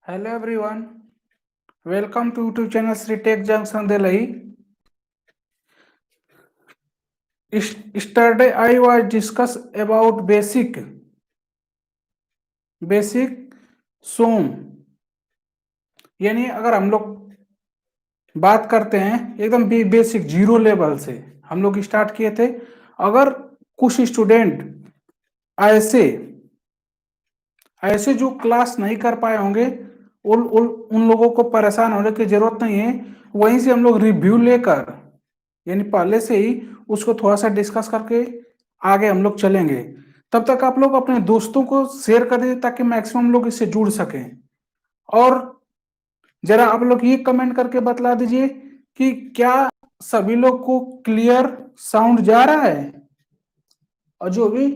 Hello everyone, welcome to YouTube channel Sri Tech Junction Delhi. Yesterday I was discuss about basic SOM, यानी अगर हम लोग बात करते हैं एकदम बेसिक जीरो लेवल से हम लोग स्टार्ट किए थे। अगर कुछ स्टूडेंट ऐसे ऐसे जो क्लास नहीं कर पाए होंगे उन लोगों को परेशान होने की जरूरत नहीं है। वहीं से हम लोग रिव्यू लेकर यानी पहले से ही उसको थोड़ा सा डिस्कस करके आगे हम लोग चलेंगे। तब तक आप लोग अपने दोस्तों को शेयर कर दीजिए ताकि मैक्सिमम लोग इससे जुड़ सकें। और जरा आप लोग ये कमेंट करके बतला दीजिए कि क्या सभी लोग को क्लियर साउंड जा रहा है और जो भी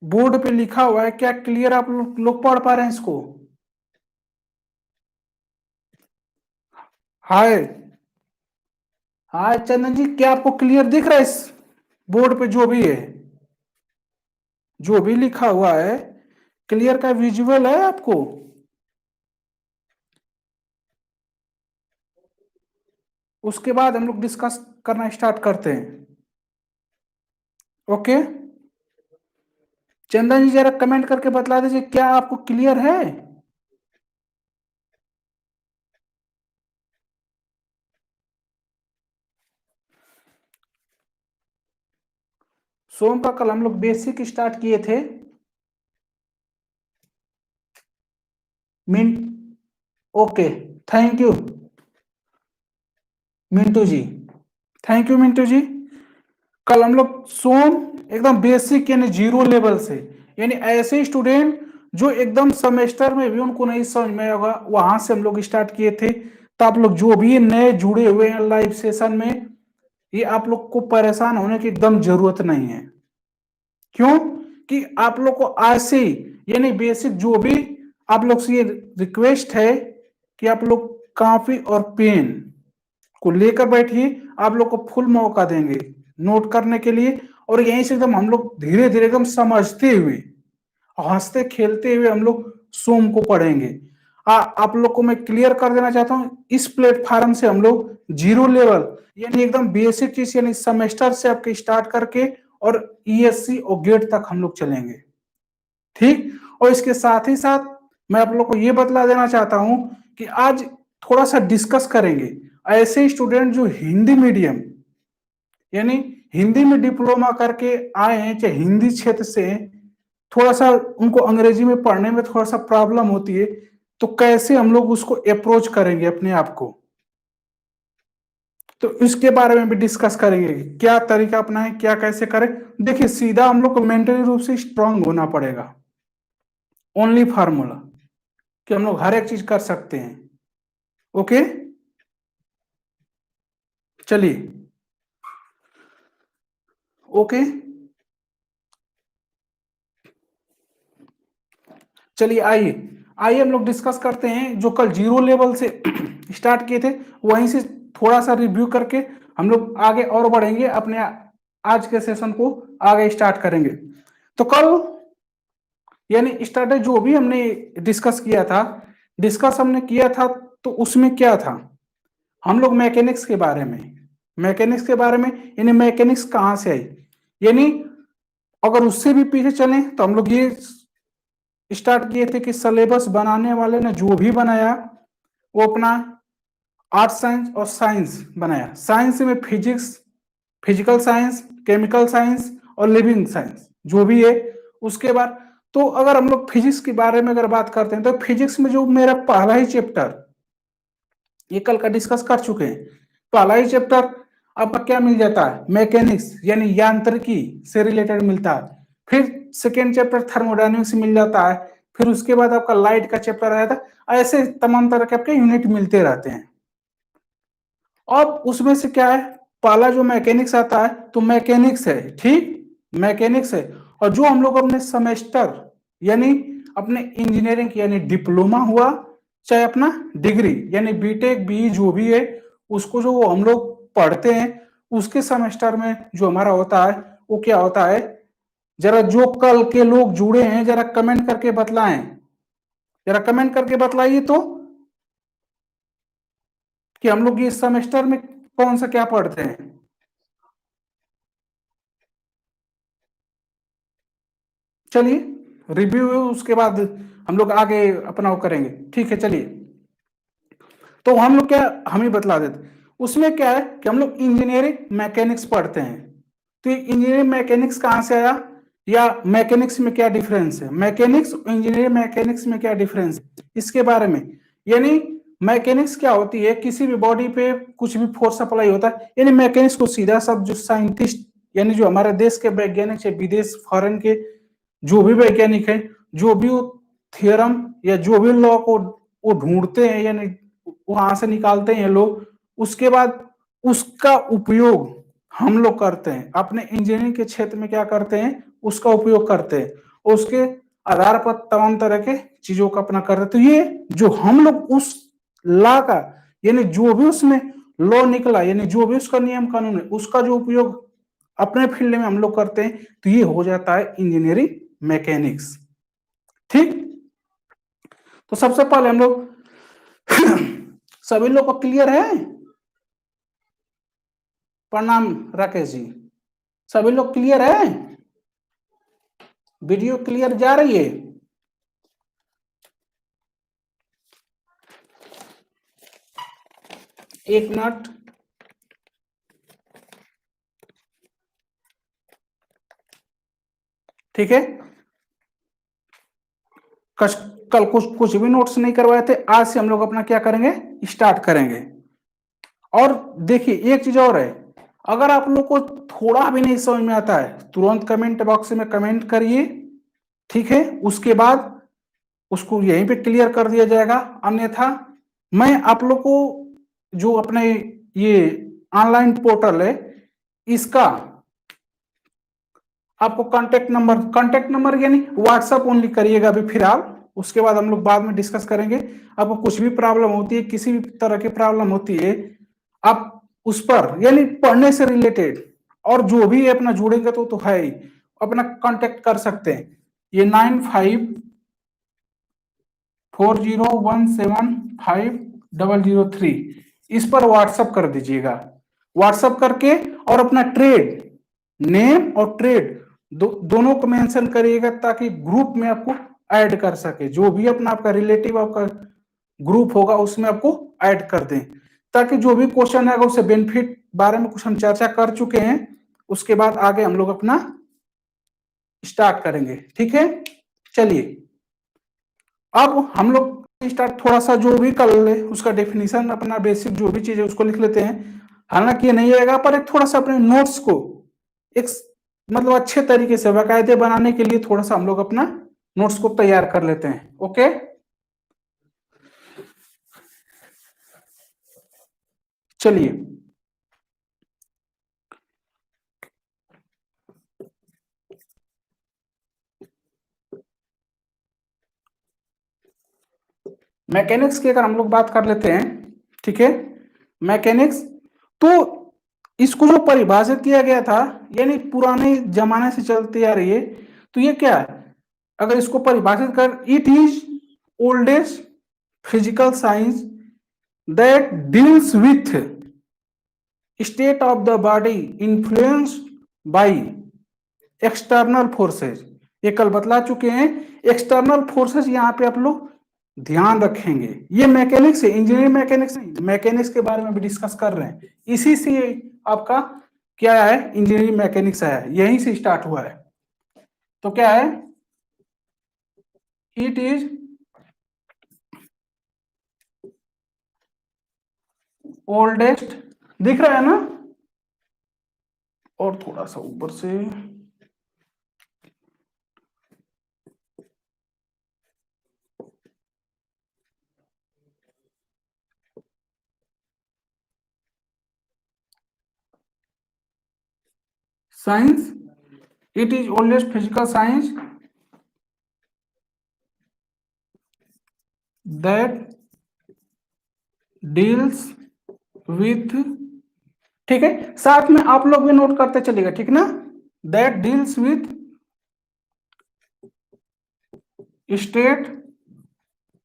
बोर्ड पे लिखा हुआ है क्या क्लियर आप लोग पढ़ पा रहे हैं इसको। हाय हाय चंदन जी, क्या आपको क्लियर दिख रहा है इस बोर्ड पे जो भी है, जो भी लिखा हुआ है क्लियर का विजुअल है आपको? उसके बाद हम लोग डिस्कस करना स्टार्ट करते हैं। ओके चंदन जी, जरा कमेंट करके बतला दीजिए क्या आपको क्लियर है। सोम का कल हम लोग बेसिक स्टार्ट किए थे। मिन okay, thank you Mintu ji, thank you Mintu ji. कल हम लोग सोम एकदम बेसिक यानी जीरो लेवल से, यानी ऐसे स्टूडेंट जो एकदम सेमेस्टर में भी उनको नहीं समझ में होगा वहां से हम लोग स्टार्ट किए थे। तो आप लोग जो भी नए जुड़े हुए हैं लाइव सेशन में, ये आप लोग को परेशान होने की एकदम जरूरत नहीं है। क्यों कि आप लोग को आज से यानी बेसिक जो भी आप लोग से ये रिक्वेस्ट है कि आप लोग कॉपी और पेन को लेकर बैठिए। आप लोग को फुल मौका देंगे नोट करने के लिए, और यहीं से एकदम हम लोग धीरे धीरे एकदम समझते हुए हंसते खेलते हुए हम लोग सोम को पढ़ेंगे। आप लोग को मैं क्लियर कर देना चाहता हूँ, इस प्लेटफॉर्म से हम लोग जीरो लेवल यानी एकदम बेसिक चीज यानी सेमेस्टर से आपके स्टार्ट करके और ईएससी और गेट तक हम लोग चलेंगे। ठीक, और इसके साथ ही साथ मैं आप लोग को ये बतला देना चाहता हूं कि आज थोड़ा सा डिस्कस करेंगे ऐसे स्टूडेंट जो हिंदी मीडियम यानी हिंदी में डिप्लोमा करके आए हैं, चाहे हिंदी क्षेत्र से हैं, थोड़ा सा उनको अंग्रेजी में पढ़ने में थोड़ा सा प्रॉब्लम होती है, तो कैसे हम लोग उसको अप्रोच करेंगे अपने आप को, तो इसके बारे में भी डिस्कस करेंगे क्या तरीका अपनाएं, क्या कैसे करें। देखिए सीधा हम लोग को मेंटली रूप से स्ट्रांग होना पड़ेगा। ओनली फार्मूला कि हम लोग हर एक चीज कर सकते हैं। ओके चलिए, ओके चलिए आइए आइए हम लोग डिस्कस करते हैं जो कल जीरो लेवल से स्टार्ट किए थे, वहीं से थोड़ा सा रिव्यू करके हम लोग आगे और बढ़ेंगे, अपने आज के सेशन को आगे स्टार्ट करेंगे। तो कल यानी स्टार्टर जो भी हमने डिस्कस किया था, तो उसमें क्या था, हम लोग मैकेनिक्स के बारे में, यानी मैकेनिक्स कहां से आई, यानी अगर उससे भी पीछे चलें तो हम लोग ये स्टार्ट किए थे कि सिलेबस बनाने वाले ने जो भी बनाया वो अपना आर्ट साइंस और साइंस बनाया। साइंस में physics, physical science, chemical science और लिविंग साइंस जो भी है। उसके बाद तो अगर हम लोग फिजिक्स के बारे में अगर बात करते हैं तो फिजिक्स में जो मेरा पहला ही चैप्टर ये कल का डिस्कस कर चुके हैं, पहला ही चैप्टर आपका क्या मिल जाता है, मैकेनिक्स यानी यांत्रिकी से रिलेटेड मिलता है। फिर सेकेंड चैप्टर थर्मोडायनेमिक्स मिल जाता है। फिर उसके बाद आपका लाइट का चैप्टर आया था। ऐसे तमाम तरह के आपके यूनिट मिलते रहते हैं। अब उसमें से क्या है, पहला जो मैकेनिक्स आता है तो मैकेनिक्स है, ठीक मैकेनिक्स है। और जो हम लोग अपने सेमेस्टर यानी अपने इंजीनियरिंग यानी डिप्लोमा हुआ, चाहे अपना डिग्री यानी बीटेक बी जो भी है, उसको जो हम लोग पढ़ते हैं उसके सेमेस्टर में जो हमारा होता है वो क्या होता है, जरा जो कल के लोग जुड़े हैं जरा कमेंट करके बतलाएं जरा कमेंट करके बतलाइए तो कि हम लोग इस सेमेस्टर में कौन सा क्या पढ़ते हैं। चलिए रिव्यू उसके बाद हम लोग आगे अपना वो करेंगे, ठीक है। चलिए तो हम लोग क्या, हम ही बतला देते। उसमें क्या है कि हम लोग इंजीनियरिंग मैकेनिक्स पढ़ते हैं। तो ये इंजीनियरिंग मैकेनिक्स कहाँ से आया, या मैकेनिक्स में क्या डिफरेंस है, मैकेनिक्स इंजीनियरिंग मैकेनिक्स में क्या डिफरेंस है इसके बारे में। यानी मैकेनिक्स क्या होती है, किसी भी बॉडी पे कुछ भी फोर्स अप्लाई होता है, यानी मैकेनिक्स को सीधा सब जो साइंटिस्ट यानी जो हमारे देश के वैज्ञानिक है, विदेश फॉरेन के जो भी वैज्ञानिक है, जो भी वो थियरम या जो भी लॉ को वो ढूंढते हैं, यानी वहां से निकालते हैं लोग, उसके बाद उसका उपयोग हम लोग करते हैं अपने इंजीनियरिंग के क्षेत्र में, क्या करते हैं उसका उपयोग करते हैं, उसके आधार पर तमाम तरह के चीजों का अपना कर रहे। तो ये जो हम लोग उस लॉ का यानी जो भी उसमें लॉ निकला, यानी जो भी उसका नियम कानून है, उसका जो उपयोग अपने फील्ड में हम लोग करते हैं, तो ये हो जाता है इंजीनियरिंग मैकेनिक्स। ठीक, तो सबसे पहले हम लोग सभी लोग को क्लियर है। प्रणाम राकेश जी, सभी लोग क्लियर है, वीडियो क्लियर जा रही है। एक मिनट, ठीक है। कल कुछ कुछ भी नोट्स नहीं करवाए थे, आज से हम लोग अपना क्या करेंगे, स्टार्ट करेंगे। और देखिए एक चीज और है, अगर आप लोग को थोड़ा भी नहीं समझ में आता है, तुरंत कमेंट बॉक्स में कमेंट करिए, ठीक है। उसके बाद उसको यहीं पे क्लियर कर दिया जाएगा। अन्यथा मैं आप लोग को जो अपने ये ऑनलाइन पोर्टल है, इसका आपको कांटेक्ट नंबर यानी व्हाट्सएप ओनली करिएगा अभी फिलहाल, उसके बाद हम लोग बाद में डिस्कस करेंगे। आपको कुछ भी प्रॉब्लम होती है, किसी भी तरह की प्रॉब्लम होती है, आप उस पर यानी पढ़ने से रिलेटेड और जो भी अपना जुड़ेंगे तो है ही, अपना कांटेक्ट कर सकते हैं। ये 9540175003 इस पर व्हाट्सएप कर दीजिएगा। व्हाट्सएप करके और अपना ट्रेड नेम और ट्रेड दोनों को मेंशन करिएगा, ताकि ग्रुप में आपको ऐड कर सके, जो भी अपना आपका रिलेटिव आपका ग्रुप होगा उसमें आपको ऐड कर दें, ताकि जो भी क्वेश्चन आएगा उससे बेनिफिट बारे में कुछ हम चर्चा कर चुके हैं, उसके बाद आगे हम लोग अपना स्टार्ट करेंगे, ठीक है। चलिए अब हम लोग स्टार्ट, थोड़ा सा जो भी कर ले उसका डेफिनेशन अपना बेसिक जो भी चीज है उसको लिख लेते हैं। हालांकि ये नहीं आएगा, पर एक थोड़ा सा अपने नोट्स को एक मतलब अच्छे तरीके से बाकायदे बनाने के लिए थोड़ा सा हम लोग अपना नोट्स को तैयार कर लेते हैं। ओके, चलिए मैकेनिक्स की अगर हम लोग बात कर लेते हैं, ठीक है। मैकेनिक्स तो इसको जो परिभाषित किया गया था, यानी पुराने जमाने से चलती आ रही है, तो ये क्या है, अगर इसको परिभाषित कर, it is oldest physical science that deals with state of the body influenced by external forces. ये कल बतला चुके हैं, एक्सटर्नल फोर्सेज यहाँ पे आप लोग ध्यान रखेंगे। ये मैकेनिक्स है, इंजीनियरिंग मैकेनिक्स नहीं, मैकेनिक्स के बारे में भी डिस्कस कर रहे हैं। इसी से आपका क्या है, इंजीनियरिंग मैकेनिक्स है, यहीं से स्टार्ट हुआ है। तो क्या है, इट इज ओल्डेस्ट, दिख रहा है ना, और थोड़ा सा ऊपर से, science, it is oldest physical science that deals with, ठीक है, साथ में आप लोग भी नोट करते चलेगा, ठीक ना, that deals with state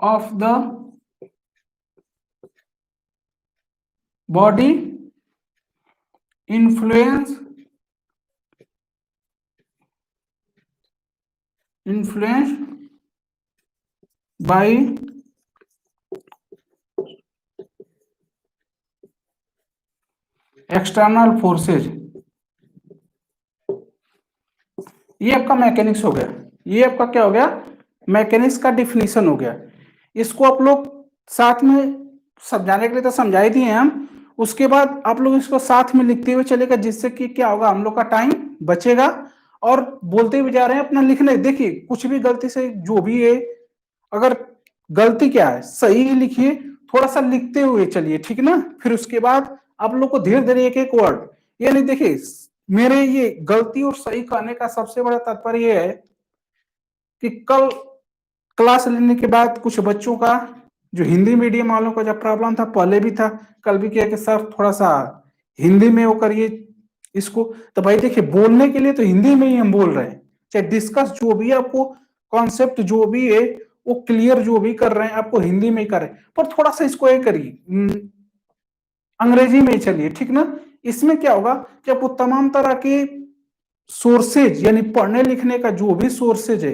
of the body influenced by external forces. ये आपका मैकेनिक्स हो गया, ये आपका क्या हो गया, मैकेनिक्स का डिफिनीशन हो गया। इसको आप लोग साथ में समझाने के लिए तो समझा ही दिए हम, उसके बाद आप लोग इसको साथ में लिखते हुए चलेगा, जिससे कि क्या होगा, हम लोग का टाइम बचेगा। और बोलते हुए जा रहे हैं अपना लिखने, देखिए कुछ भी गलती से जो भी है, अगर गलती क्या है सही लिखिए, थोड़ा सा लिखते हुए चलिए, ठीक ना। फिर उसके बाद आप लोग को धीरे धीरे एक एक वर्ड, ये नहीं, देखिए मेरे ये गलती और सही कहने का सबसे बड़ा तात्पर्य ये है कि कल क्लास लेने के बाद कुछ बच्चों का, जो हिंदी मीडियम वालों का जब प्रॉब्लम था, पहले भी था, कल भी किया कि सर थोड़ा सा हिंदी में वो करिए इसको। तो भाई देखिए, बोलने के लिए तो हिंदी में ही हम बोल रहे हैं, चाहे डिस्कस जो भी आपको कॉन्सेप्ट जो भी है वो क्लियर जो भी कर रहे हैं आपको हिंदी में ही कर रहे हैं, पर थोड़ा सा इसको ये करिए अंग्रेजी में ही चलिए, ठीक ना। इसमें क्या होगा कि आपको तमाम तरह के सोर्सेज, यानी पढ़ने लिखने का जो भी सोर्सेज है,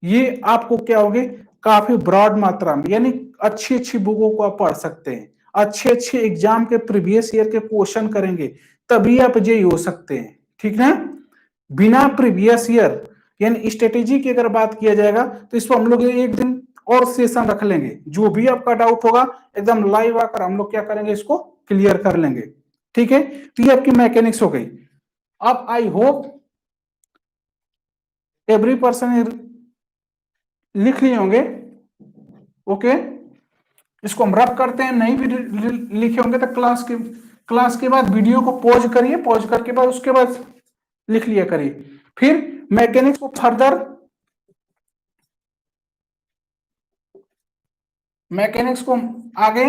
ये आपको क्या होगे, काफी ब्रॉड मात्रा में, यानी अच्छी अच्छी बुकों को आप पढ़ सकते हैं, अच्छे अच्छे एग्जाम के प्रीवियस ईयर के क्वेश्चन करेंगे, तभी आप जेई हो सकते हैं, ठीक ना। बिना प्रीवियस ईयर यानी स्ट्रेटेजी की अगर बात किया जाएगा, तो इसको हम लोग एक दिन और सेशन रख लेंगे, जो भी आपका डाउट होगा एकदम लाइव आकर हम लोग क्या करेंगे, इसको क्लियर कर लेंगे, ठीक है। तो ये आपकी मैकेनिक्स हो गई। अब आई होप एवरी पर्सन लिख लिए होंगे, ओके। इसको हम रब करते हैं, नहीं भी लिखे होंगे तो क्लास के बाद वीडियो को पॉज करिए, पॉज करके बाद उसके बाद लिख लिया करिए। फिर मैकेनिक्स को फर्दर, मैकेनिक्स को आगे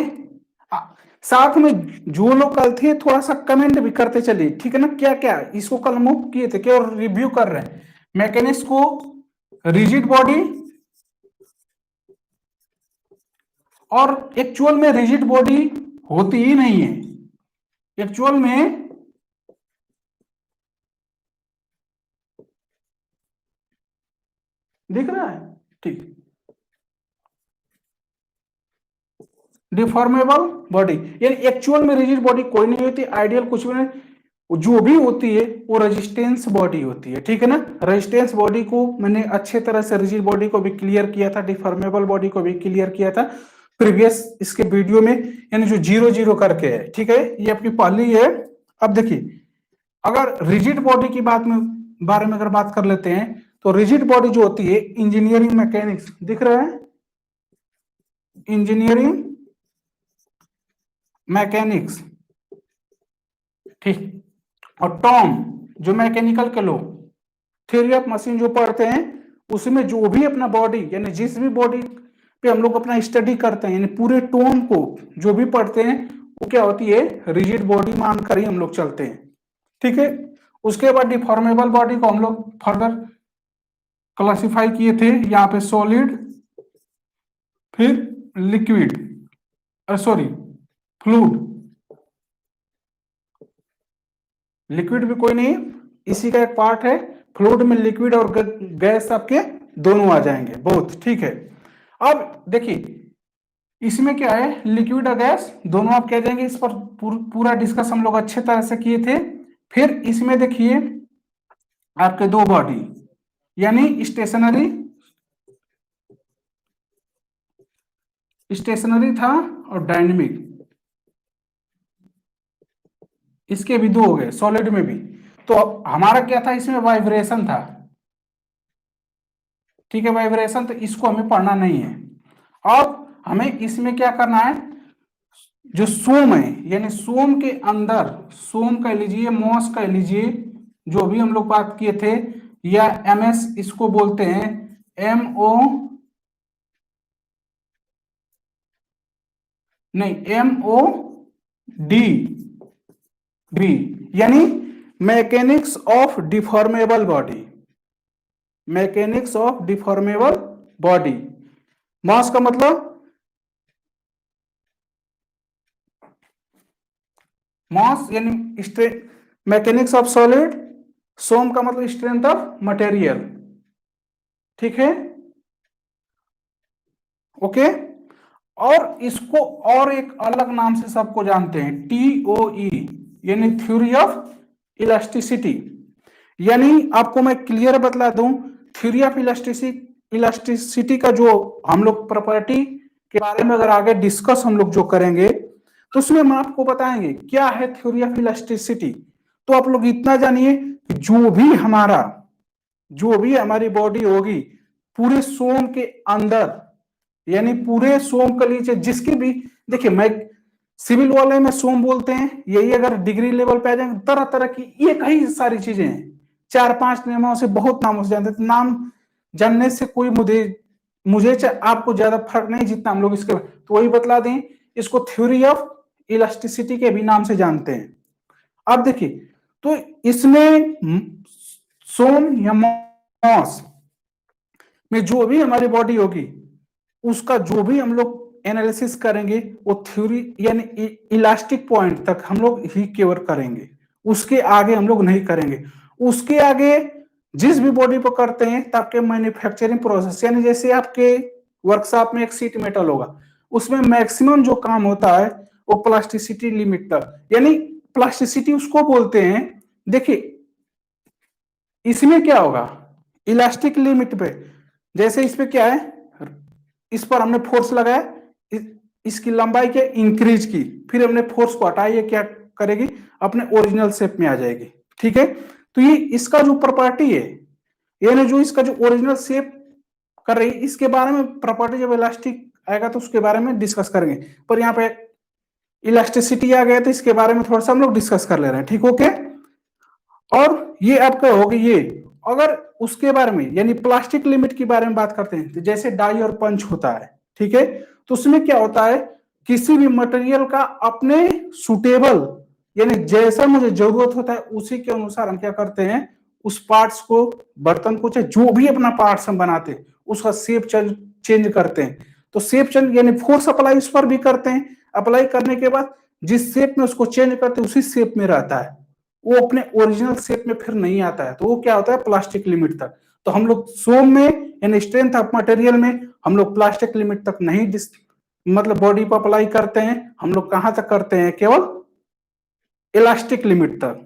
साथ में जो लोग कल थे थोड़ा सा कमेंट भी करते चलिए, ठीक है ना। क्या क्या इसको कल मूव किए थे, क्या रिव्यू कर रहे हैं मैकेनिक्स को, रिजिड बॉडी, और एक्चुअल में रिजिड बॉडी होती ही नहीं है, एक्चुअल में दिख रहा है, ठीक, डिफॉर्मेबल बॉडी, यानी एक्चुअल में रिजिड बॉडी कोई नहीं होती, आइडियल कुछ भी नहीं, जो भी होती है वो रेजिस्टेंस बॉडी होती है, ठीक है ना। रेजिस्टेंस बॉडी को मैंने अच्छे तरह से रिजिड बॉडी को भी क्लियर किया था, डिफॉर्मेबल बॉडी को भी क्लियर किया था प्रीवियस इसके वीडियो में, यानी जो 0 0 करके है, ठीक है, ये आपकी पहली है। अब देखिए, अगर रिजिड बॉडी की बारे में अगर बात कर लेते हैं, तो रिजिड बॉडी जो होती है, इंजीनियरिंग मैकेनिक्स दिख रहा है, इंजीनियरिंग मैकेनिक्स, ठीक, और टॉम जो मैकेनिकल के लोग थ्योरी ऑफ मशीन जो पढ़ते हैं, उसमें जो भी अपना बॉडी, यानी जिस भी बॉडी पे हम लोग अपना स्टडी करते हैं, यानी पूरे टोम को जो भी पढ़ते हैं, वो क्या होती है, रिजिड बॉडी मानकर ही हम लोग चलते हैं, ठीक है। उसके बाद डिफॉर्मेबल बॉडी को हम लोग फर्दर क्लासिफाई किए थे, यहाँ पे सॉलिड, फिर लिक्विड, सॉरी फ्लूइड, लिक्विड भी कोई नहीं, इसी का एक पार्ट है, फ्लूइड में लिक्विड और गैस आपके दोनों आ जाएंगे, बहुत ठीक है। अब देखिए, इसमें क्या है, लिक्विड और गैस दोनों आप क्या जाएंगे, इस पर पूरा डिस्कस हम लोग अच्छे तरह से किए थे। फिर इसमें देखिए आपके दो बॉडी, यानी स्टेशनरी था और डायनेमिक, इसके भी दो हो गए, सॉलिड में भी। तो हमारा क्या था, इसमें वाइब्रेशन था, ठीक है, वाइब्रेशन, तो इसको हमें पढ़ना नहीं है। अब हमें इसमें क्या करना है, जो सोम है, यानी सोम के अंदर, सोम कह लीजिए, मॉस कह लीजिए, जो भी हम लोग बात किए थे, या एमएस इसको बोलते हैं, एमओ नहीं, एमओ डी बी, यानी mechanics of deformable body, mechanics of deformable body. मास का मतलब मॉस यानी स्ट्रेंथ, मैकेनिक्स ऑफ सॉलिड, सोम का मतलब स्ट्रेंथ ऑफ मटेरियल, ठीक है, ओके। और इसको और एक अलग नाम से सबको जानते हैं, TOE, यानी थ्योरी ऑफ इलास्टिसिटी। यानी आपको मैं क्लियर बतला दूं, थ्योरी ऑफ इलास्टिसिटी का जो हम लोग प्रॉपर्टी के बारे में अगर आगे डिस्कस हम लोग जो करेंगे, तो उसमें हम आपको बताएंगे क्या है थ्योरी ऑफ इलास्टिसिटी। तो आप लोग इतना जानिए कि जो भी हमारी बॉडी होगी पूरे सोम के अंदर, यानी पूरे सोम के नीचे जिसकी भी, देखिए मैं सिविल वाले में सोम बोलते हैं, यही अगर डिग्री लेवल पे आ जाएंगे तरह तरह की ये कई सारी चीजें हैं, चार पांच नामों से बहुत नामों से जानते हैं। तो नाम जानने से कोई मुझे आपको ज्यादा फर्क नहीं जितना हम लोग इसके, तो वही बतला दें, इसको थ्योरी ऑफ इलास्टिसिटी के भी नाम से जानते हैं। अब देखिए, तो इसमें सोम या मॉस में जो भी हमारी बॉडी होगी उसका जो भी हम लोग एनालिसिस करेंगे वो थ्योरी यानी इलास्टिक पॉइंट तक हम लोग ही केवल करेंगे, उसके आगे हम लोग नहीं करेंगे। उसके आगे जिस भी बॉडी पर करते हैं ताकि मैन्युफैक्चरिंग प्रोसेस, यानी जैसे आपके वर्कशॉप में एक सीट मेटल होगा, उसमें मैक्सिमम जो काम होता है वो प्लास्टिसिटी लिमिट तक, यानी प्लास्टिसिटी उसको बोलते हैं। देखिए इसमें क्या होगा, इलास्टिक लिमिट पे, जैसे इस पे क्या है, इस पर हमने फोर्स लगाया, इसकी लंबाई क्या इंक्रीज की, फिर हमने फोर्स को हटाया, ये क्या करेगी, अपने ओरिजिनल शेप में आ जाएगी, ठीक है। तो ये इसका जो प्रॉपर्टी है, यानी जो इसका जो ओरिजिनल शेप कर रही है, इसके बारे में प्रॉपर्टी जब इलास्टिक आएगा तो उसके बारे में डिस्कस करेंगे। पर यहाँ पे इलास्टिसिटी आ गया तो इसके बारे में थोड़ा सा हम लोग डिस्कस कर ले रहे हैं, ठीक, ओके। और ये आपका हो गया ये, अगर उसके बारे में यानी प्लास्टिक लिमिट के बारे में बात करते हैं, तो जैसे डाई और पंच होता है, ठीक है, तो उसमें क्या होता है, किसी भी मटेरियल का अपने सुटेबल यानी जैसा मुझे जरूरत होता है उसी के अनुसार हम क्या करते हैं, उस पार्ट्स को, बर्तन को, चाहे जो भी अपना पार्ट्स हम बनाते हैं उसका शेप चेंज करते हैं। तो शेप चेंज यानी फोर्स अप्लाई उस पर भी करते हैं, अप्लाई करने के बाद जिस शेप में उसको चेंज करते हैं उसी शेप में रहता है, वो अपने ओरिजिनल शेप में फिर नहीं आता है, तो वो क्या होता है, प्लास्टिक लिमिट तक। तो हम लोग सोम में यानी स्ट्रेंथ ऑफ मटेरियल में हम लोग प्लास्टिक लिमिट तक नहीं मतलब बॉडी पर अप्लाई करते हैं, हम लोग कहां तक करते हैं, केवल इलास्टिक लिमिट तक।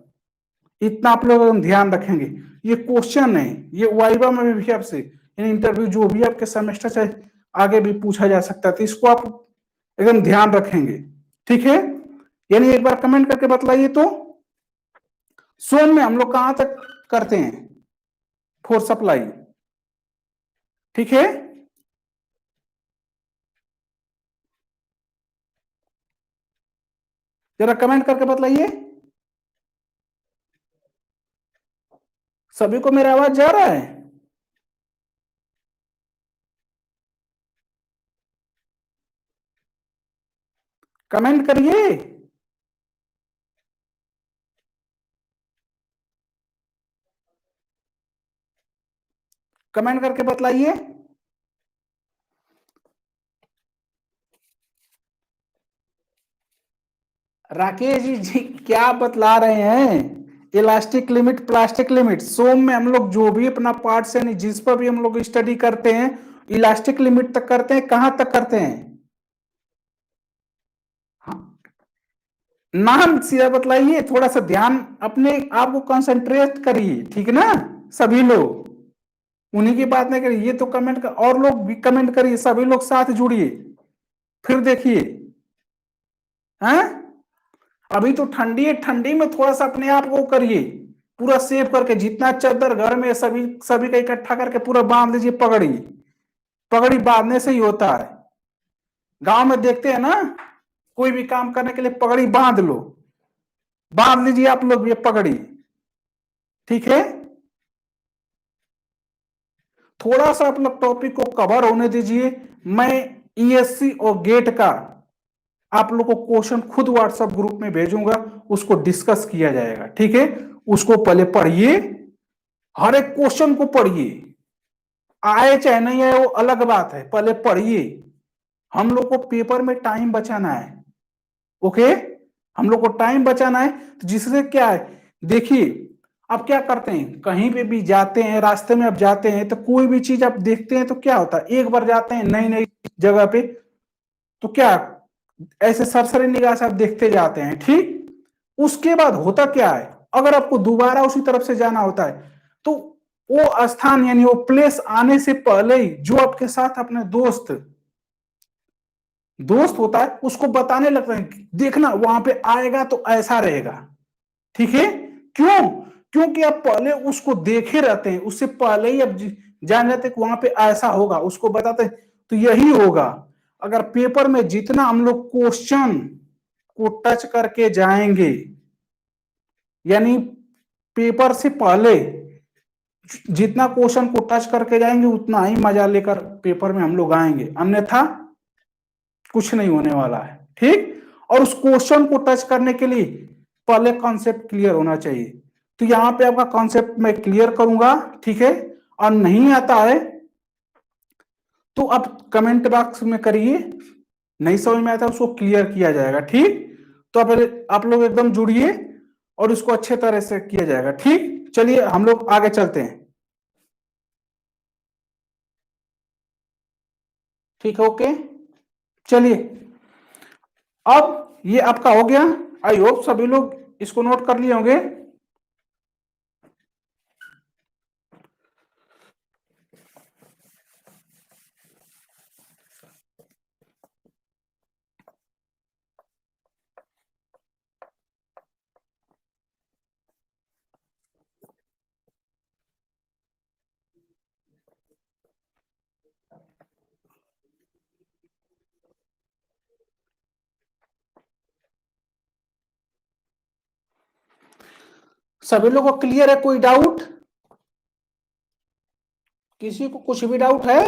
इतना आप लोग ध्यान रखेंगे, ये क्वेश्चन है, ये वाइवा में भी आपसे यानी इंटरव्यू जो भी आपके सेमेस्टर से आगे भी पूछा जा सकता है, तो इसको आप एकदम ध्यान रखेंगे, ठीक है। यानी एक बार कमेंट करके बतलाइए तो सोम में हम लोग कहां तक करते हैं फोर्स सप्लाई, ठीक है। जरा कमेंट करके बतलाइए, सभी को मेरा आवाज जा रहा है, कमेंट करिए। कमेंट करके बतलाइए। राकेश जी क्या बतला रहे हैं, इलास्टिक लिमिट प्लास्टिक लिमिट, सोम में हम लोग जो भी अपना पार्ट्स यानी जिस पर भी हम लोग स्टडी करते हैं इलास्टिक लिमिट तक करते हैं, कहां तक करते हैं, हाँ, नाम सीधा बतलाइए, थोड़ा सा ध्यान अपने आप को कंसंट्रेट करिए, ठीक है ना, सभी लोग उन्हीं की बात नहीं करिए, ये तो कमेंट कर, और लोग भी कमेंट करिए, सभी लोग साथ जुड़िए, फिर देखिए, हैं, अभी तो ठंडी है, ठंडी में थोड़ा सा अपने आप को करिए, पूरा सेव करके जितना चादर घर में सभी सभी का इकट्ठा करके पूरा बांध लीजिए, पगड़ी, पगड़ी बांधने से ही होता है, गांव में देखते हैं ना, कोई भी काम करने के लिए पगड़ी बांध लो, बांध लीजिए आप लोग ये पगड़ी, ठीक है। थोड़ा सा आप लोग टॉपिक को कवर होने दीजिए, मैं ईएससी और गेट का आप लोग को क्वेश्चन खुद व्हाट्सएप ग्रुप में भेजूंगा, उसको डिस्कस किया जाएगा, ठीक है। उसको पहले पढ़िए, हर एक क्वेश्चन को पढ़िए, आए चाहे नहीं आए वो अलग बात है, पहले पढ़िए, हम लोग को पेपर में टाइम बचाना है, ओके। हम लोग को टाइम बचाना है, तो जिससे क्या है, देखिए अब क्या करते हैं, कहीं पे भी जाते हैं, रास्ते में अब जाते हैं तो कोई भी चीज आप देखते हैं तो क्या होता है, एक बार जाते हैं नई नई जगह पे तो क्या ऐसे सरसरी निगाह से आप देखते जाते हैं, ठीक। उसके बाद होता क्या है, अगर आपको दोबारा उसी तरफ से जाना होता है तो वो स्थान यानी वो प्लेस आने से पहले ही जो आपके साथ अपने दोस्त दोस्त होता है उसको बताने लगता है, देखना वहां पे आएगा तो ऐसा रहेगा, ठीक है। क्यों? क्योंकि आप पहले उसको देखे रहते हैं, उससे पहले ही आप जान जाते हैं कि वहां पे ऐसा होगा, उसको बताते हैं तो यही होगा। अगर पेपर में जितना हम लोग क्वेश्चन को टच करके जाएंगे, यानी पेपर से पहले जितना क्वेश्चन को टच करके जाएंगे उतना ही मजा लेकर पेपर में हम लोग आएंगे, अन्यथा कुछ नहीं होने वाला है, ठीक। और उस क्वेश्चन को टच करने के लिए पहले कॉन्सेप्ट क्लियर होना चाहिए। तो यहां पे आपका कॉन्सेप्ट मैं क्लियर करूंगा, ठीक है। और नहीं आता है तो आप कमेंट बॉक्स में करिए, नहीं समझ में आता उसको क्लियर किया जाएगा, ठीक। तो आप लोग एकदम जुड़िए और इसको अच्छे तरह से किया जाएगा, ठीक। चलिए हम लोग आगे चलते हैं, ठीक है, ओके। चलिए अब ये आपका हो गया, आई होप सभी लोग इसको नोट कर लिए होंगे। सभी लोगों को क्लियर है, कोई डाउट, किसी को कुछ भी डाउट है?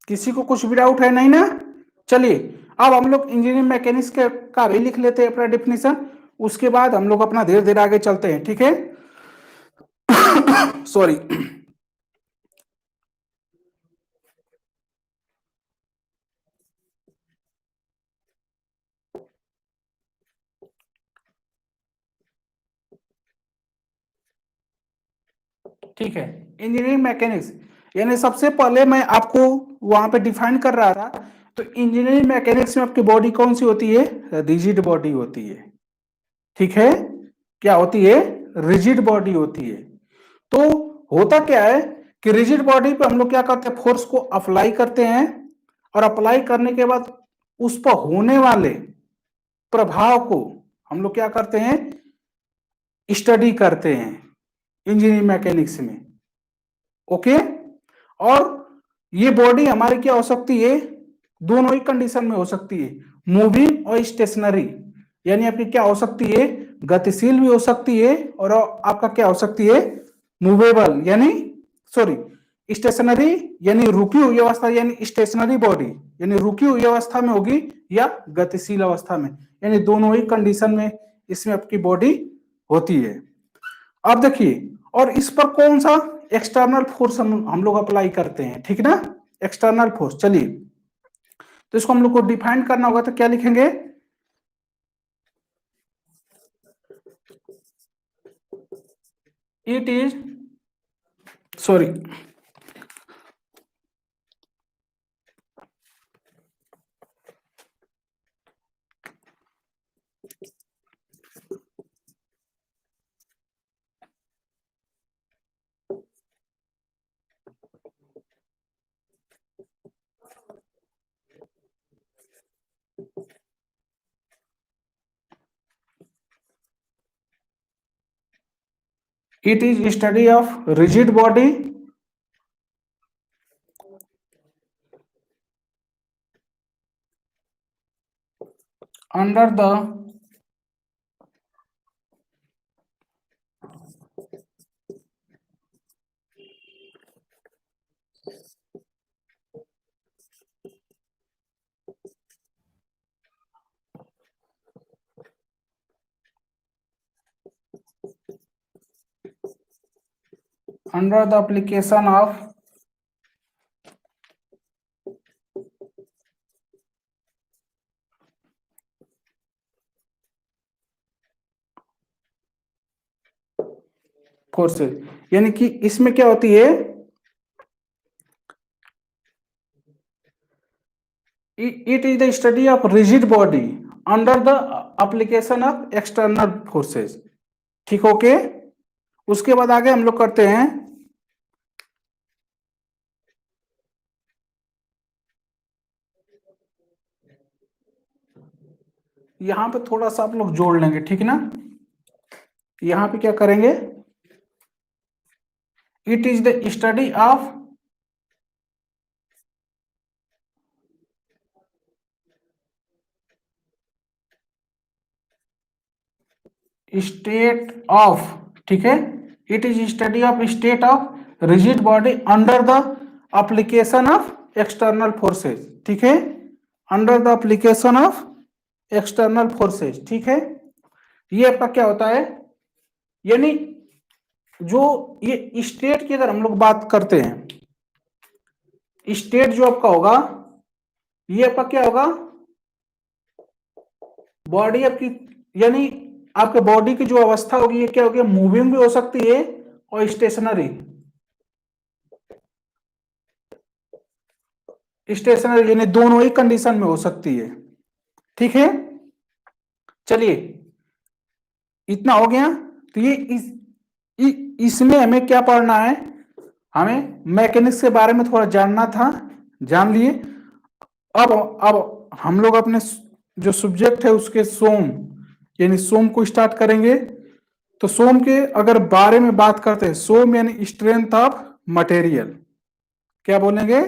किसी को कुछ भी डाउट है नहीं ना? चलिए अब हम लोग इंजीनियरिंग मैकेनिक्स के का भी लिख लेते हैं अपना डिफिनेशन, उसके बाद हम लोग अपना धीरे धीरे आगे चलते हैं, ठीक है। सॉरी। ठीक है, इंजीनियरिंग मैकेनिक्स यानी सबसे पहले मैं आपको वहां पे डिफाइन कर रहा था, तो इंजीनियरिंग मैकेनिक्स में आपकी बॉडी कौन सी होती है? रिजिड बॉडी होती है, ठीक है। क्या होती है? रिजिड बॉडी होती है। तो होता क्या है कि रिजिड बॉडी पे हम लोग क्या करते हैं, फोर्स को अप्लाई करते हैं, और अप्लाई करने के बाद उस पर होने वाले प्रभाव को हम लोग क्या करते हैं, स्टडी करते हैं इंजीनियरिंग मैकेनिक्स में, ओके। और ये बॉडी हमारी क्या हो सकती है, दोनों ही कंडीशन में हो सकती है, मूविंग और स्टेशनरी, यानी आपकी क्या हो सकती है, गतिशील भी हो सकती है, और आपका क्या हो सकती है, मूवेबल यानी सॉरी स्टेशनरी यानी रुकी हुई अवस्था, यानी स्टेशनरी बॉडी यानी रुकी हुई अवस्था में होगी, या गतिशील अवस्था में, यानी दोनों ही कंडीशन में इसमें आपकी बॉडी होती है। अब देखिए, और इस पर कौन सा एक्सटर्नल फोर्स हम लोग अप्लाई करते हैं, ठीक ना, एक्सटर्नल फोर्स। चलिए तो इसको हम लोग को डिफाइन करना होगा, तो क्या लिखेंगे, it is sorry it is study of rigid body under the under the application of forces, यानी कि इसमें क्या होती है, it is the study of rigid body under the application of external forces। ठीक, ओके। उसके बाद आगे हम लोग करते हैं, यहां पे थोड़ा सा आप लोग जोड़ लेंगे, ठीक ना। यहां पे क्या करेंगे, it is the study of state of, ठीक है, it is study of state of rigid body under the application of external forces, ठीक है, under the application of external forces, ठीक है। ये आपका क्या होता है, यानी जो ये स्टेट की अगर हम लोग बात करते हैं, स्टेट जो आपका होगा, ये आपका क्या होगा, बॉडी आपकी, यानी आपके बॉडी की जो अवस्था होगी ये क्या होगी, मूविंग भी हो सकती है और स्टेशनरी, स्टेशनरी यानी दोनों ही कंडीशन में हो सकती है, ठीक है। चलिए, इतना हो गया। तो ये इसमें हमें क्या पढ़ना है, हमें मैकेनिक्स के बारे में थोड़ा जानना था, जान लिए। अब हम लोग अपने जो सब्जेक्ट है उसके सोम, यानी सोम को स्टार्ट करेंगे। तो सोम के अगर बारे में बात करते हैं, सोम यानी स्ट्रेंथ ऑफ मटेरियल, क्या बोलेंगे,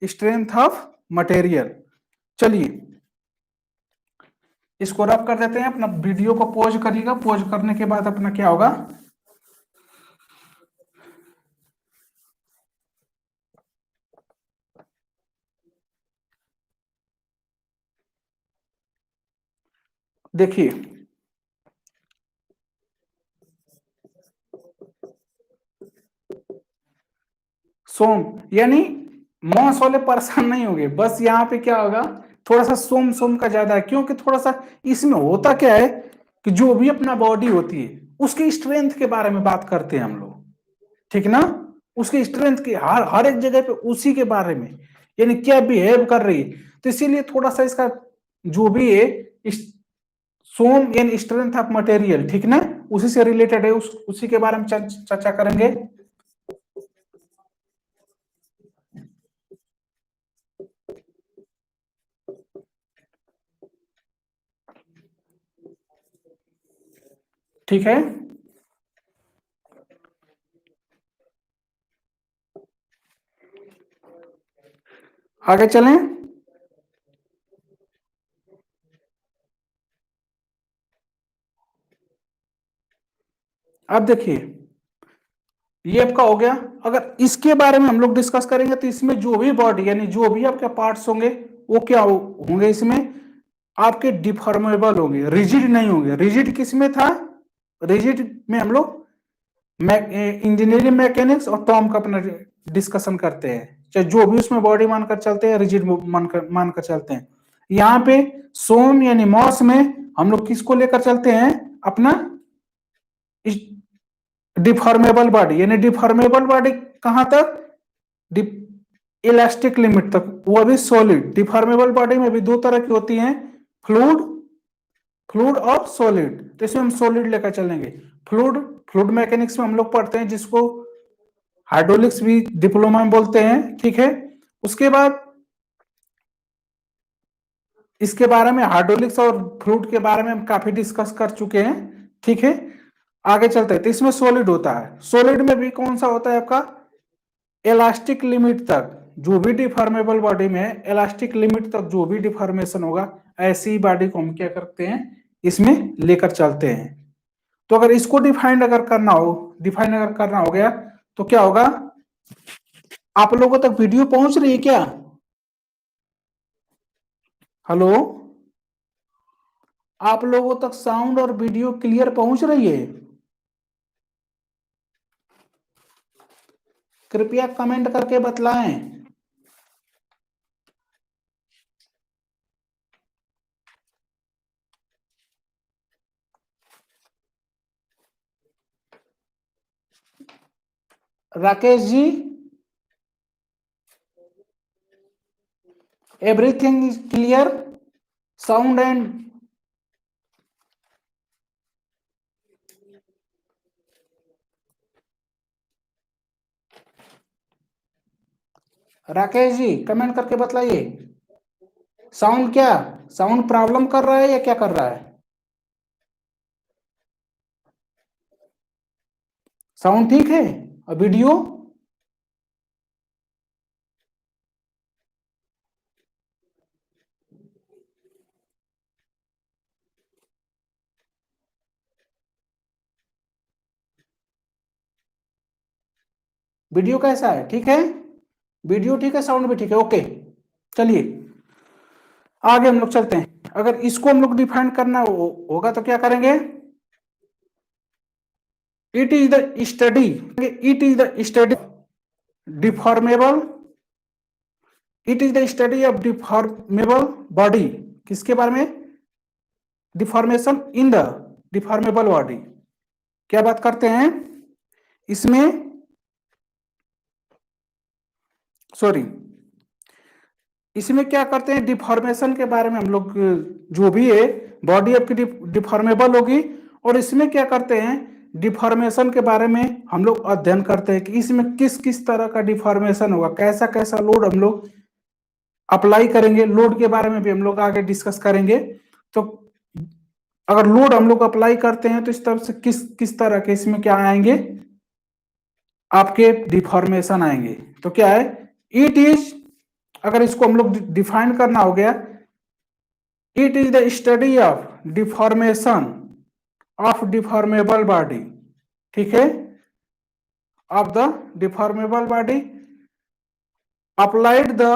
स्ट्रेंथ ऑफ मटेरियल। चलिए, इसको रफ कर देते हैं, अपना वीडियो को पॉज करिएगा, पॉज करने के बाद अपना क्या होगा, देखिए, सोम यानी मॉस वाले परेशान नहीं होंगे, बस यहाँ पे क्या होगा, थोड़ा सा सोम सोम का ज्यादा है, क्योंकि थोड़ा सा इसमें होता क्या है कि जो भी अपना बॉडी होती है उसकी स्ट्रेंथ के बारे में बात करते हैं हम लोग, ठीक ना। उसकी स्ट्रेंथ की हर हर एक जगह पे उसी के बारे में, यानी क्या बिहेव कर रही है, तो इसीलिए थोड़ा सा इसका जो भी है सोम यानी स्ट्रेंथ ऑफ मटेरियल, ठीक ना, उसी से रिलेटेड है, उसी के बारे में चर्चा करेंगे। ठीक है, आगे चलें। अब देखिए, ये आपका हो गया। अगर इसके बारे में हम लोग डिस्कस करेंगे तो इसमें जो भी बॉडी यानी जो भी आपके पार्ट्स होंगे वो क्या होंगे, इसमें आपके डिफॉर्मेबल होंगे, रिजिड नहीं होंगे। रिजिड किस में था, रिजिड में हम लोग इंजीनियरिंग मैकेनिक्स और टॉम का अपना डिस्कशन करते हैं, चाहे जो भी उसमें बॉडी मानकर चलते हैं, रिजिड मानकर चलते हैं। यहाँ पे सोम यानी मॉस में हम लोग किसको लेकर चलते हैं, अपना डिफॉर्मेबल बॉडी, यानी डिफॉर्मेबल बॉडी कहां तक, इलास्टिक लिमिट तक, वो भी सॉलिड। डिफॉर्मेबल बॉडी में भी दो तरह की होती हैं, फ्लूइड, फ्लूइड और सॉलिड। तो इसमें हम सॉलिड लेकर चलेंगे। फ्लूइड, फ्लूइड मैकेनिक्स में हम लोग पढ़ते हैं जिसको हाइड्रोलिक्स भी डिप्लोमा में बोलते हैं, ठीक है। उसके बाद इसके बारे में हाइड्रोलिक्स और फ्लूइड के बारे में हम काफी डिस्कस कर चुके हैं, ठीक है। आगे चलते हैं, तो इसमें सॉलिड होता है। सॉलिड में भी कौन सा होता है आपका, इलास्टिक लिमिट तक जो भी डिफॉर्मेबल बॉडी में है, इलास्टिक लिमिट तक जो भी डिफॉर्मेशन होगा, ऐसी बॉडी को हम क्या करते हैं, इसमें लेकर चलते हैं। तो अगर इसको डिफाइन अगर करना हो गया तो क्या होगा, आप लोगों तक वीडियो पहुंच रही है क्या, हेलो, आप लोगों तक साउंड और वीडियो क्लियर पहुंच रही है। कृपया कमेंट करके बतलाएं। Rakesh ji, everything is clear, sound and Rakesh ji comment करके बतलाइए। साउंड क्या, साउंड प्रॉब्लम कर रहा है या क्या कर रहा है? साउंड ठीक है? और वीडियो? वीडियो कैसा है, ठीक है? वीडियो ठीक है, साउंड भी ठीक है, ओके। चलिए आगे हम लोग चलते हैं। अगर इसको हम लोग डिफाइन करना होगा तो क्या करेंगे? It is the study, it is the study deformable, it is the study of deformable body. किसके बारे में? Deformation in the deformable body. क्या बात करते हैं इसमें? सॉरी, इसमें क्या करते हैं? डिफॉर्मेशन के बारे में हम लोग, जो भी है बॉडी आपकी डिफॉर्मेबल होगी, और इसमें क्या करते हैं? डिफॉर्मेशन के बारे में हम लोग अध्ययन करते हैं कि इसमें किस किस तरह का डिफॉर्मेशन होगा, कैसा कैसा लोड हम लोग अप्लाई करेंगे। लोड के बारे में भी हम लोग आगे डिस्कस करेंगे। तो अगर लोड हम लोग अप्लाई करते हैं तो इस तरह से किस किस तरह के इसमें क्या आएंगे, आपके डिफॉर्मेशन आएंगे। तो क्या है? इट इज, अगर इसको हम लोग डिफाइन करना हो गया, it is the study of deformation of deformable body, ठीक है, of the deformable body applied the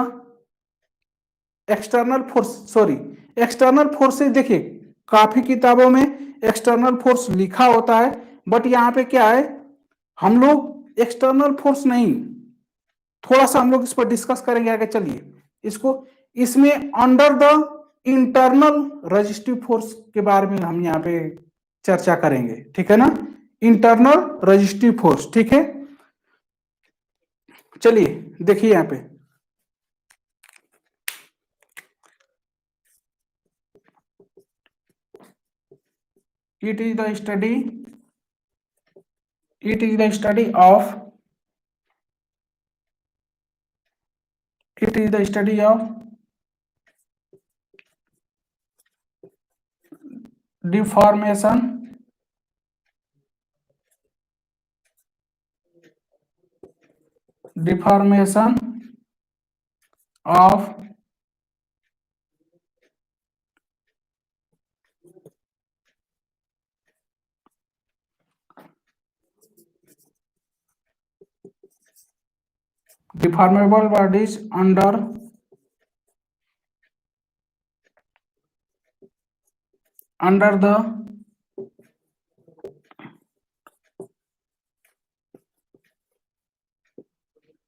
external force, sorry external forces. देखिए काफी किताबों में एक्सटर्नल फोर्स लिखा होता है, बट यहाँ पे क्या है, हम लोग एक्सटर्नल फोर्स नहीं, थोड़ा सा हम लोग इस पर डिस्कस करेंगे आगे। चलिए इसको, इसमें under the internal resistive force के बारे में हम यहाँ पे चर्चा करेंगे, ठीक है ना? इंटरनल रजिस्टिव फोर्स, ठीक है। चलिए देखिए यहाँ पे, it is the study, it is the study of, it is the study of deformation of deformable bodies under the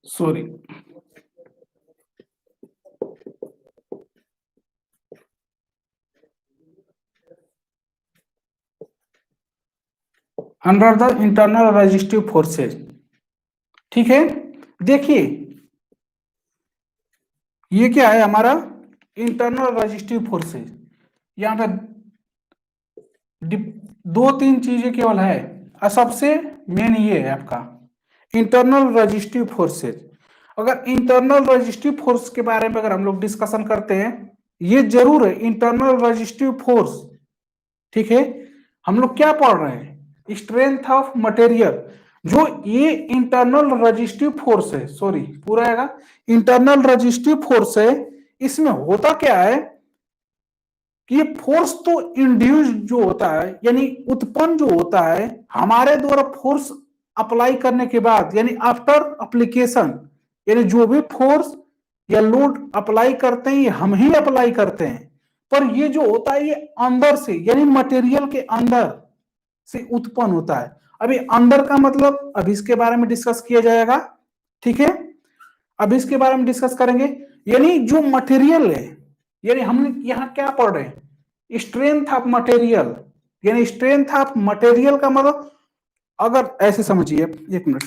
sorry under the internal resistive forces, ठीक है। देखिए ये क्या है हमारा इंटरनल रजिस्टिव फोर्सेज। यहाँ पे दो तीन चीजें केवल है, और सबसे मेन ये है आपका इंटरनल रजिस्टिव फोर्सेज। अगर इंटरनल रजिस्टिव फोर्स के बारे में अगर हम लोग डिस्कशन करते हैं, ये जरूर है इंटरनल रजिस्टिव फोर्स, ठीक है। हम लोग क्या पढ़ रहे हैं? Strength of material. जो ये इंटरनल रजिस्टिव फोर्स है, सॉरी पूरा आएगा, इंटरनल रजिस्टिव फोर्स है, इसमें होता क्या है कि ये फोर्स तो इंड्यूस जो होता है, यानी उत्पन्न जो होता है हमारे द्वारा फोर्स अप्लाई करने के बाद, यानी आफ्टर अप्लीकेशन, यानी जो भी फोर्स या लोड अप्लाई करते हैं ये हम ही अप्लाई करते हैं, पर ये जो होता है ये अंदर से, यानी मटेरियल के अंदर से उत्पन्न होता है। अभी अंदर का मतलब, अब इसके बारे में डिस्कस किया जाएगा। ठीक है, अब इसके बारे में डिस्कस करेंगे। यानी जो मटेरियल है, यानी हम यहां क्या पढ़ रहे हैं, स्ट्रेंथ ऑफ मटेरियल। यानी स्ट्रेंथ ऑफ मटेरियल का मतलब, अगर ऐसे समझिए, एक मिनट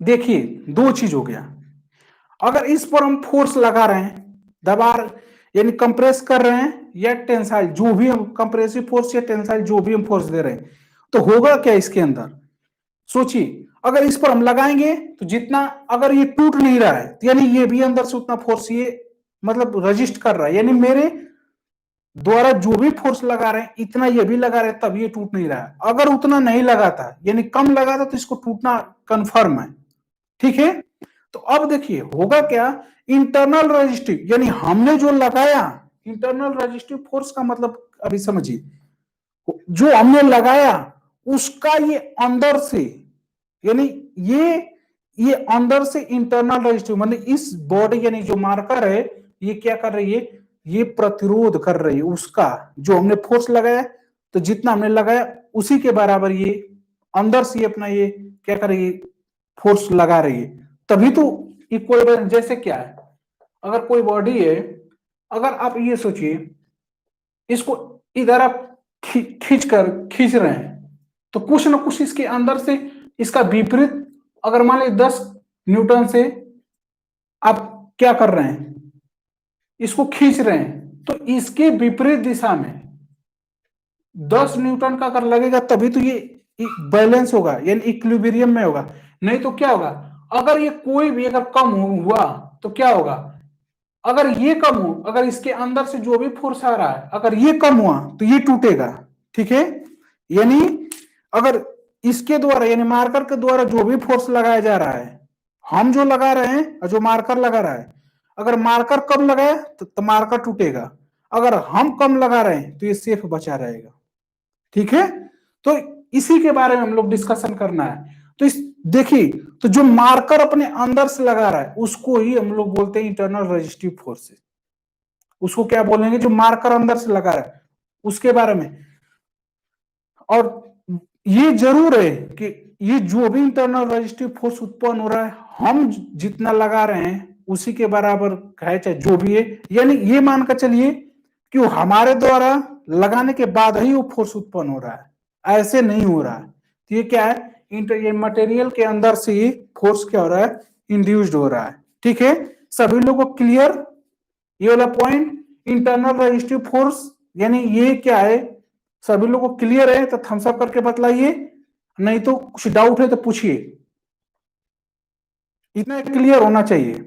देखिए, दो चीज हो गया। अगर इस पर हम फोर्स लगा रहे हैं, दबा यानी कंप्रेस कर रहे हैं, या टेंसाइल, जो भी हम कंप्रेसिव फोर्स या टेंसाइल जो भी हम फोर्स दे रहे हैं, तो होगा क्या इसके अंदर, सोचिए। अगर इस पर हम लगाएंगे तो जितना, अगर ये टूट नहीं रहा है तो यानी ये भी अंदर से उतना फोर्स ये मतलब रजिस्ट कर रहा है, यानी मेरे द्वारा जो भी फोर्स लगा रहे हैं इतना ये भी लगा रहे हैं, तब ये टूट नहीं रहा है। अगर उतना नहीं लगाता, यानी कम लगा था, तो इसको टूटना कंफर्म है। ठीक है, तो अब देखिए होगा क्या, इंटरनल रेजिस्टिव, यानी हमने जो लगाया, इंटरनल रेजिस्टिव फोर्स का मतलब अभी समझिए, जो हमने लगाया उसका ये अंदर से, यानी ये अंदर से इंटरनल रेजिस्टिव, मतलब इस बॉडी यानी जो मार्कर है, ये क्या कर रही है, ये प्रतिरोध कर रही है उसका, जो हमने फोर्स लगाया, तो जितना हमने लगाया उसी के बराबर ये अंदर से अपना ये क्या कर रही है, फोर्स लगा रही है, तभी तो इक्वल। जैसे क्या है, अगर कोई बॉडी है, अगर आप ये सोचिए, इसको इधर आप खींच रहे हैं, तो कुछ ना कुछ इसके अंदर से इसका विपरीत, अगर मान लीजिए 10 न्यूटन से आप क्या कर रहे हैं, इसको खींच रहे हैं, तो इसके विपरीत दिशा में 10 न्यूटन का अगर लगेगा, तभी तो ये बैलेंस होगा, यानी इक्विलिब्रियम में होगा। नहीं तो क्या होगा, अगर ये कोई भी अगर कम हुआ तो क्या होगा, अगर ये कम हो, अगर इसके अंदर से जो भी फोर्स आ रहा है, अगर ये कम हुआ तो ये टूटेगा। ठीक है, यानी अगर इसके द्वारा, यानी मार्कर के द्वारा जो भी फोर्स लगाया जा रहा है, हम जो लगा रहे हैं और जो मार्कर लगा रहा है, अगर मार्कर कम लगाए तो मार्कर टूटेगा, अगर हम कम लगा रहे हैं तो ये सेफ बचा रहेगा। ठीक है, तो इसी के बारे में हम लोग डिस्कशन करना है। तो इस देखिए, तो जो मार्कर अपने अंदर से लगा रहा है उसको ही हम लोग बोलते हैं इंटरनल रेजिस्टिव फोर्सेस। उसको क्या बोलेंगे, जो मार्कर अंदर से लगा रहा है उसके बारे में। और ये जरूर है कि ये जो भी इंटरनल रेजिस्टिव फोर्स उत्पन्न हो रहा है, हम जितना लगा रहे हैं उसी के बराबर है, चाहे जो भी है। यानी ये मानकर चलिए कि वो हमारे द्वारा लगाने के बाद ही वो फोर्स उत्पन्न हो रहा है, ऐसे नहीं हो रहा है। तो ये क्या है, ये मटेरियल के अंदर से ही फोर्स क्या हो रहा है, इंड्यूस्ड हो रहा है। ठीक है, सभी लोगों को क्लियर ये वाला पॉइंट, इंटरनल रेजिस्टिव फोर्स, यानी ये क्या है, सभी लोगों को क्लियर है तो थम्स अप करके बतलाइए, नहीं तो कुछ डाउट है तो पूछिए, इतना क्लियर होना चाहिए।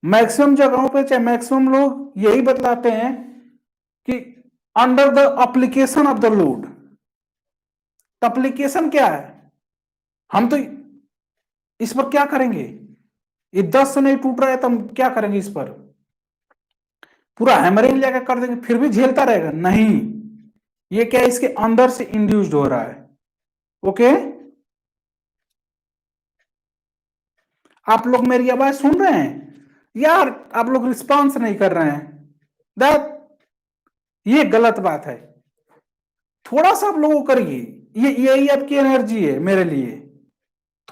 मैक्सिमम जगहों पे, चाहे मैक्सिमम लोग यही बतलाते हैं कि under the application of the load. Application क्या है, हम तो इस पर क्या करेंगे, ये 10 से नहीं टूट रहा है तो हम क्या करेंगे, इस पर पूरा हैमरिंग लेकर कर देंगे, फिर भी झेलता रहेगा नहीं। ये क्या है, इसके अंदर से इंड्यूस्ड हो रहा है। ओके, आप लोग मेरी आवाज सुन रहे हैं यार, आप लोग रिस्पॉन्स नहीं कर रहे हैं, दैट ये गलत बात है। थोड़ा सा आप लोगों करिए, ये यही आपकी एनर्जी है मेरे लिए।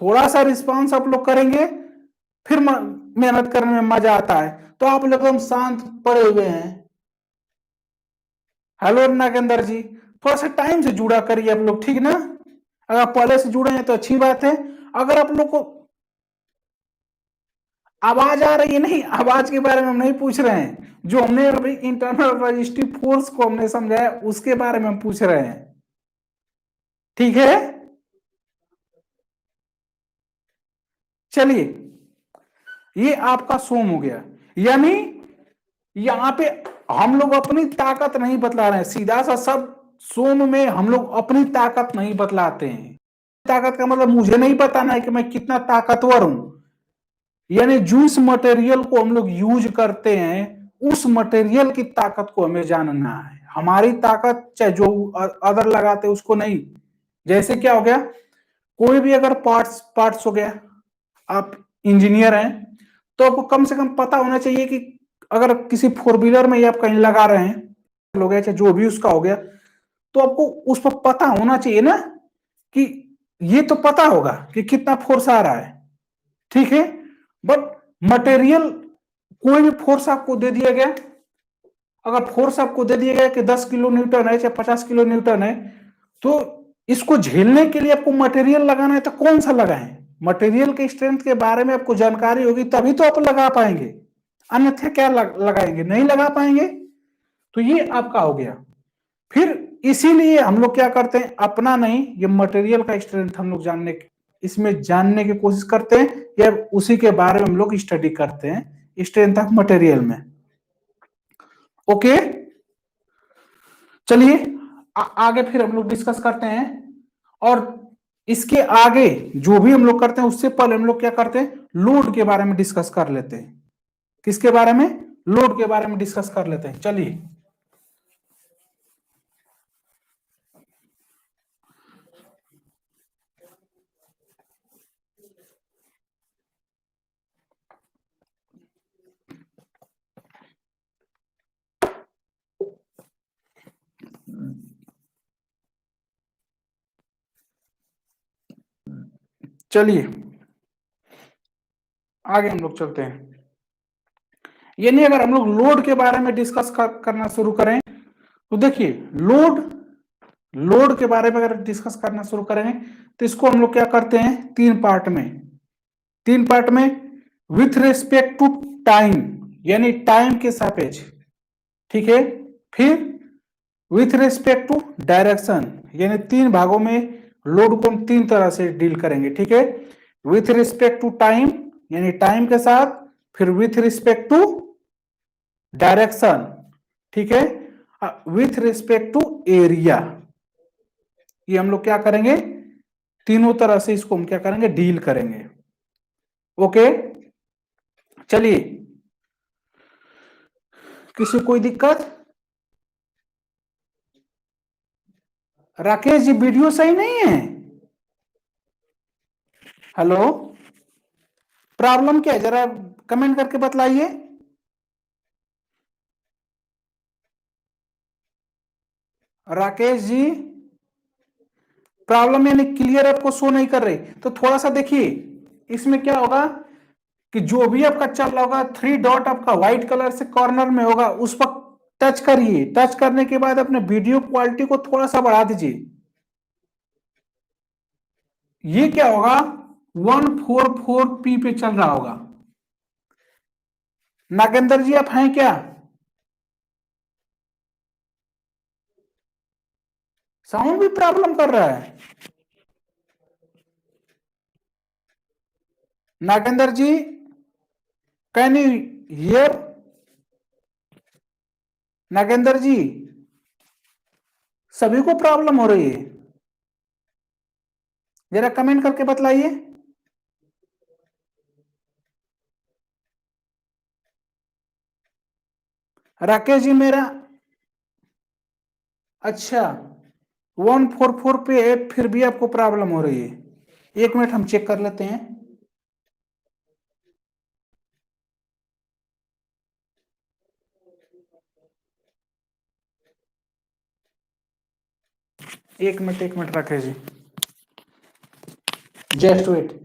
थोड़ा सा रिस्पॉन्स आप लोग करेंगे, फिर मेहनत करने में मजा आता है। तो आप लोग एकदम शांत पड़े हुए हैं। हेलो नागेंद्र जी, थोड़ा सा टाइम से जुड़ा करिए आप लोग, ठीक ना। अगर आप पहले से जुड़े हैं तो अच्छी बात है। अगर आप लोग को आवाज आ रही है, नहीं आवाज के बारे में हम नहीं पूछ रहे हैं, जो हमने अभी इंटरनल रजिस्ट्री फोर्स को हमने समझाया उसके बारे में हम पूछ रहे हैं। ठीक है, चलिए, ये आपका सोम हो गया। यानी यहां पे हम लोग अपनी ताकत नहीं बतला रहे हैं, सीधा सा सब सोम में हम लोग अपनी ताकत नहीं बतलाते हैं। ताकत का मतलब मुझे नहीं बताना है कि मैं कितना ताकतवर हूं, यानी जिस मटेरियल को हम लोग यूज करते हैं उस मटेरियल की ताकत को हमें जानना है। हमारी ताकत चाहे जो अदर लगाते उसको नहीं। जैसे क्या हो गया, कोई भी अगर पार्ट्स पार्ट्स हो गया, आप इंजीनियर हैं तो आपको कम से कम पता होना चाहिए कि अगर किसी फोर व्हीलर में आप कहीं लगा रहे हैं, हो गया चाहे जो भी उसका हो गया, तो आपको उस पर पता होना चाहिए ना कि ये तो पता होगा कि कितना फोर्स आ रहा है, ठीक है। बट मटेरियल, कोई भी फोर्स आपको दे दिया गया, अगर फोर्स आपको दे दिया गया कि 10 किलो न्यूटन है चाहे 50 किलो न्यूटन है, तो इसको झेलने के लिए आपको मटेरियल लगाना है, तो कौन सा लगाएं? मटेरियल के स्ट्रेंथ के बारे में आपको जानकारी होगी तभी तो आप लगा पाएंगे, अन्यथा क्या लगाएंगे, नहीं लगा पाएंगे। तो ये आपका हो गया। फिर इसीलिए हम लोग क्या करते हैं, अपना नहीं, ये मटेरियल का स्ट्रेंथ हम लोग इसमें जानने की कोशिश करते हैं, या उसी के बारे में हम लोग स्टडी करते हैं, स्ट्रेंथ ऑफ मटेरियल में। ओके, चलिए आगे फिर हम लोग डिस्कस करते हैं। और इसके आगे जो भी हम लोग करते हैं उससे पहले हम लोग क्या करते हैं, लोड के बारे में डिस्कस कर लेते हैं। किसके बारे में? लोड के बारे में डिस्कस कर लेते हैं, चलिए। चलिए आगे हम लोग चलते हैं। यानी अगर हम लोग लोड के बारे में डिस्कस करना शुरू करें, तो देखिए लोड, लोड के बारे में अगर डिस्कस करना शुरू करेंगे तो इसको हम लोग क्या करते हैं, तीन पार्ट में, तीन पार्ट में। विथ रिस्पेक्ट टू टाइम, यानी टाइम के सापेक्ष, ठीक है। फिर विथ रिस्पेक्ट टू डायरेक्शन, यानी तीन भागों में लोड को हम तीन तरह से डील करेंगे, ठीक है। विथ रिस्पेक्ट टू टाइम, यानी टाइम के साथ। फिर विथ रिस्पेक्ट टू डायरेक्शन, ठीक है। विथ रिस्पेक्ट टू एरिया, ये हम लोग क्या करेंगे, तीनों तरह से इसको हम क्या करेंगे, डील करेंगे। ओके, चलिए, किसी कोई दिक्कत? राकेश जी वीडियो सही नहीं है? हेलो, प्रॉब्लम क्या है, जरा कमेंट करके बतलाइए। राकेश जी, प्रॉब्लम यानी क्लियर आपको शो नहीं कर रही, तो थोड़ा सा देखिए, इसमें क्या होगा कि जो भी आपका चल रहा होगा, थ्री डॉट आपका व्हाइट कलर से कॉर्नर में होगा, उस पर टच करिए। टच करने के बाद अपने वीडियो क्वालिटी को थोड़ा सा बढ़ा दीजिए। ये क्या होगा, 144p पे चल रहा होगा। नागेंद्र जी आप हैं क्या? साउंड भी प्रॉब्लम कर रहा है? नागेंद्र जी, कैन यू हियर? नागेंद्र जी, सभी को प्रॉब्लम हो रही है? जरा कमेंट करके बतलाइए। राकेश जी मेरा, अच्छा, 144 पे है, फिर भी आपको प्रॉब्लम हो रही है। एक मिनट हम चेक कर लेते हैं। एक minute Rakesh ji, just wait.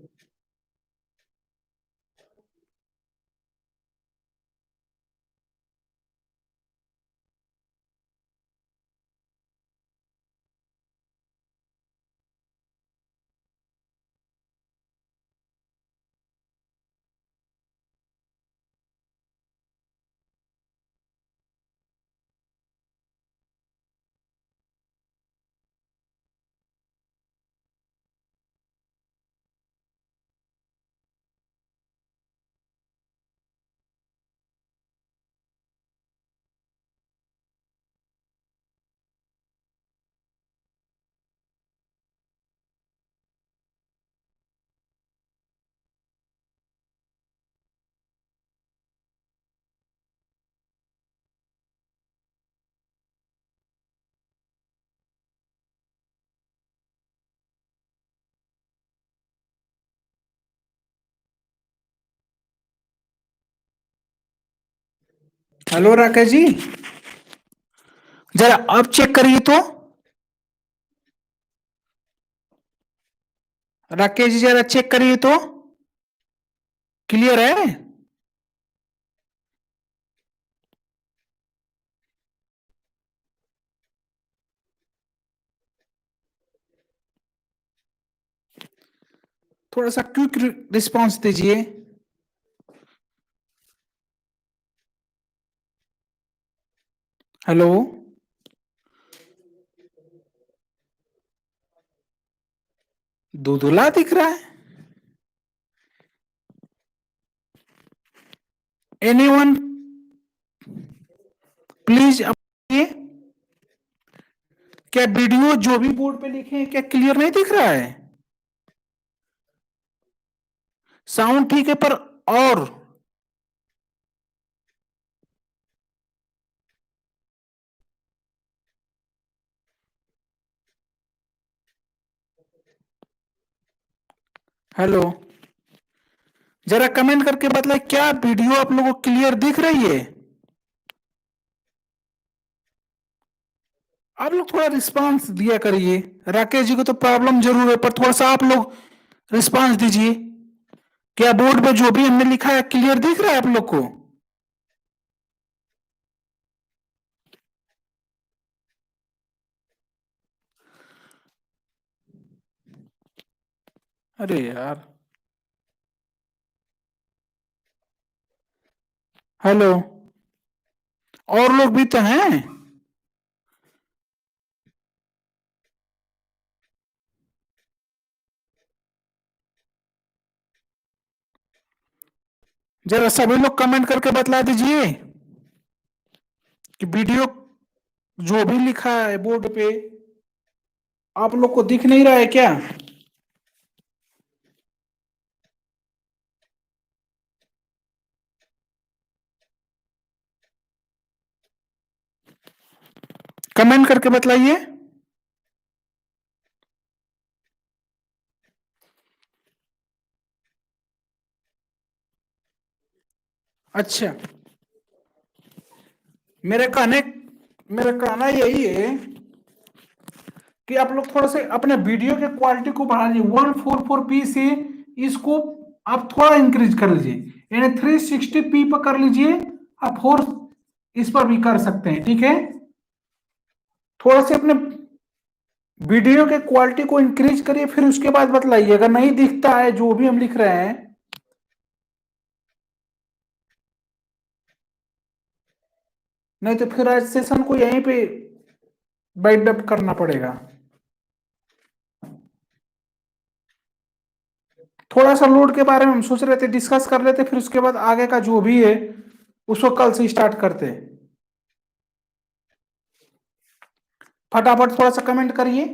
Hello Rakesh ji, जरा अब चेक करिए तो। राकेश जी जरा चेक करिए तो, क्लियर है? थोड़ा सा क्विक रिस्पांस दीजिए। हेलो। दुदुला दिख रहा है? एनीवन प्लीज अपने, क्या वीडियो जो भी बोर्ड पे लिखे हैं क्या क्लियर नहीं दिख रहा है? साउंड ठीक है पर, और हेलो, जरा कमेंट करके बतलाए क्या वीडियो आप लोगों को क्लियर दिख रही है? आप लोग थोड़ा रिस्पांस दिया करिए। राकेश जी को तो प्रॉब्लम जरूर है पर थोड़ा सा आप लोग रिस्पांस दीजिए। क्या बोर्ड पे जो भी हमने लिखा है क्लियर दिख रहा है आप लोग को? अरे यार। हेलो, और लोग भी तो हैं। जरा सभी लोग कमेंट करके बतला दीजिए कि वीडियो जो भी लिखा है बोर्ड पे आप लोग को दिख नहीं रहा है क्या? कमेंट करके बतलाइए। अच्छा, मेरे कहने मेरा कहना यही है कि आप लोग थोड़ा से अपने वीडियो के क्वालिटी को बढ़ा लीजिए। 144p से इसको आप थोड़ा इंक्रीज कर लीजिए, यानी 360p पर कर लीजिए। आप फोर इस पर भी कर सकते हैं, ठीक है? थोड़ा से अपने वीडियो के क्वालिटी को इंक्रीज करिए, फिर उसके बाद बतलाइए। अगर नहीं दिखता है जो भी हम लिख रहे हैं, नहीं तो फिर आज सेशन को यहीं पे वाइंड अप करना पड़ेगा। थोड़ा सा लोड के बारे में हम सोच रहे थे, डिस्कस कर लेते, फिर उसके बाद आगे का जो भी है उसको कल से स्टार्ट करते हैं। फटाफट थोड़ा सा कमेंट करिए।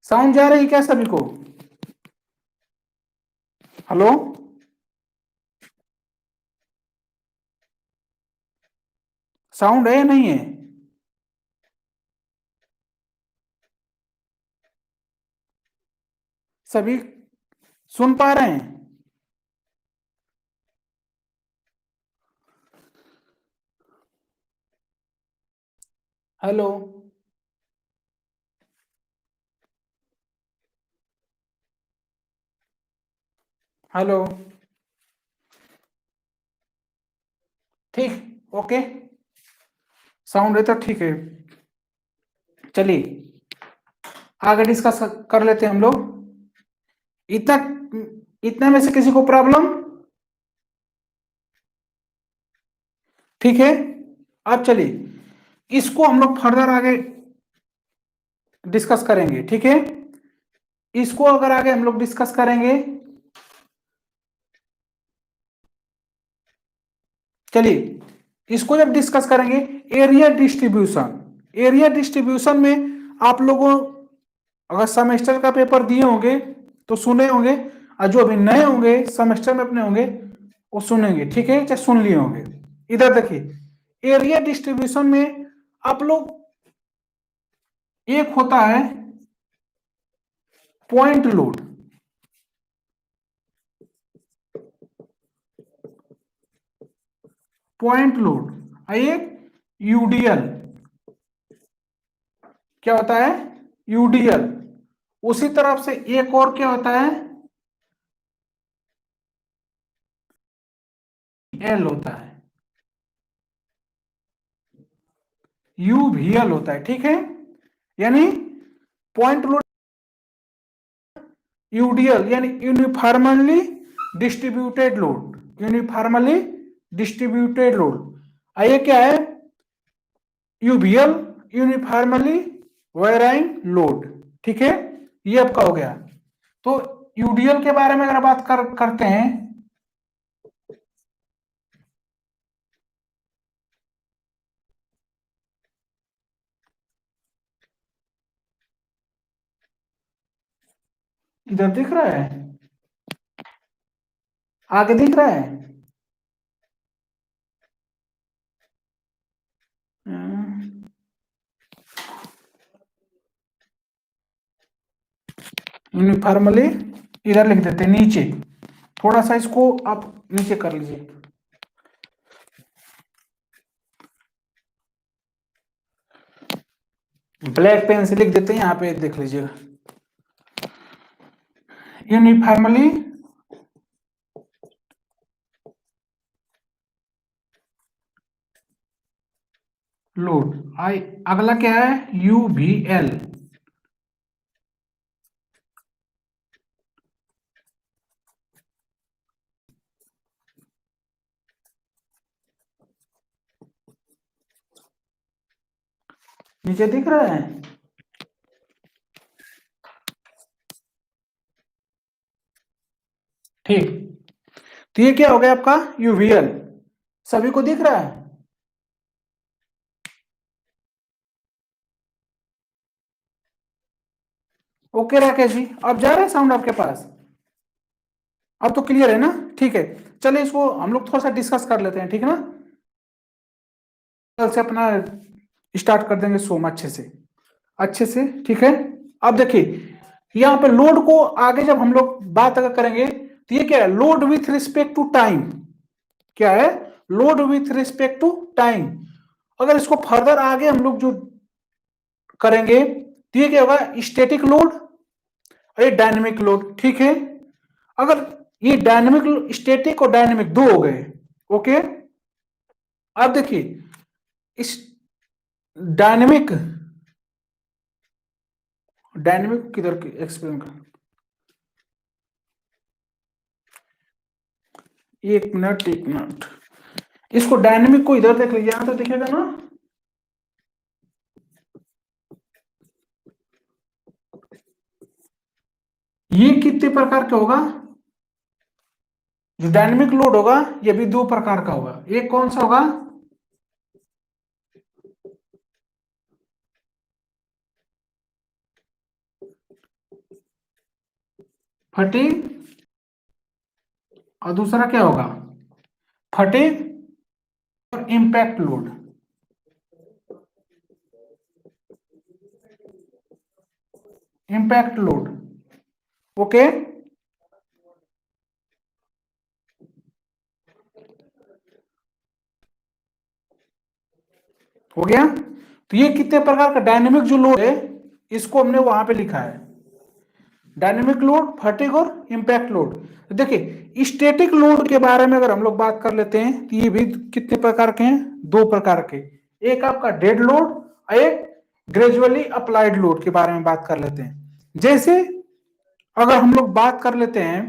साउंड जा रही है क्या सभी को? हेलो, साउंड है या नहीं है? सभी सुन पा रहे हैं? हेलो, हेलो, ठीक, ओके, साउंड है तो ठीक है। चलिए आगे डिस्कस कर लेते हैं हम लोग। इतना इतना में से किसी को प्रॉब्लम? ठीक है, अब चलिए इसको हम लोग फर्दर आगे डिस्कस करेंगे। ठीक है, इसको अगर आगे हम लोग डिस्कस करेंगे, चलिए इसको जब डिस्कस करेंगे, एरिया डिस्ट्रीब्यूशन, एरिया डिस्ट्रीब्यूशन में आप लोगों अगर सेमेस्टर का पेपर दिए होंगे तो सुने होंगे, और जो अभी नए होंगे सेमेस्टर में अपने होंगे वो सुनेंगे। ठीक है, चाहे सुन लिए होंगे। इधर देखिए, एरिया डिस्ट्रीब्यूशन में आप लोग, एक होता है पॉइंट लोड, पॉइंट लोड, एक यूडीएल, क्या होता है? यूडीएल। उसी तरफ से एक और क्या होता है? एल होता है, यूवीएल होता है। ठीक है, यानी पॉइंट लोड, यूडीएल यानी uniformly distributed load, uniformly distributed load. ये क्या है? UVL, uniformly varying load. ठीक है, ये आपका हो गया। तो यूडीएल के बारे में अगर बात करते हैं, इधर दिख रहा है, आगे दिख रहा है। यूनिफॉर्मली, इधर लिख देते हैं नीचे, थोड़ा सा इसको आप नीचे कर लीजिए। ब्लैक पेन से लिख देते हैं, यहां पे देख लीजिएगा, यूनिफॉर्मली लोड। आई अगला क्या है? यूवीएल। नीचे दिख रहा है? ठीक, तो ये क्या हो गया आपका? यूवीएल। सभी को दिख रहा है? ओके राकेश जी, अब जा रहा है साउंड आपके पास? अब तो क्लियर है ना? ठीक है, चलिए इसको हम लोग थोड़ा सा डिस्कस कर लेते हैं। ठीक है ना, कल से अपना स्टार्ट कर देंगे सोम अच्छे से, अच्छे से। ठीक है, अब देखिए यहाँ पे लोड को आगे जब हम लोग बात अगर करेंगे तो ये क्या है? Load with respect to time. क्या है? Load with respect to time. अगर इसको फर्दर आगे हम लोग जो करेंगे तो ये क्या होगा? स्टैटिक लोड और ये डायनेमिक लोड। ठीक है, अगर ये डायनेमिक, स्टैटिक और डायनेमिक दो हो गए। ओके, अब देखिए इस डायनेमिक, डायनेमिक किधर एक्सप्लेन कर, एक मिनट एक मिनट, इसको डायनेमिक को इधर देख लीजिए, यहां तो दिखेगा ना। ये कितने प्रकार का होगा? जो डायनेमिक लोड होगा ये भी दो प्रकार का होगा। एक कौन सा होगा? फटीग और दूसरा क्या होगा, फटीग और impact load. Impact load, okay. हो गया। तो ये कितने प्रकार का डायनेमिक जो लोड है इसको हमने वहां पे लिखा है, डायनेमिक लोड, फटीग और इम्पैक्ट लोड। तो देखिए स्टैटिक लोड के बारे में अगर हम लोग बात कर लेते हैं तो ये भी कितने प्रकार के हैं, दो प्रकार के। एक आपका डेड लोड और एक ग्रेजुअली अप्लाइड लोड के बारे में बात कर लेते हैं। जैसे अगर हम लोग बात कर लेते हैं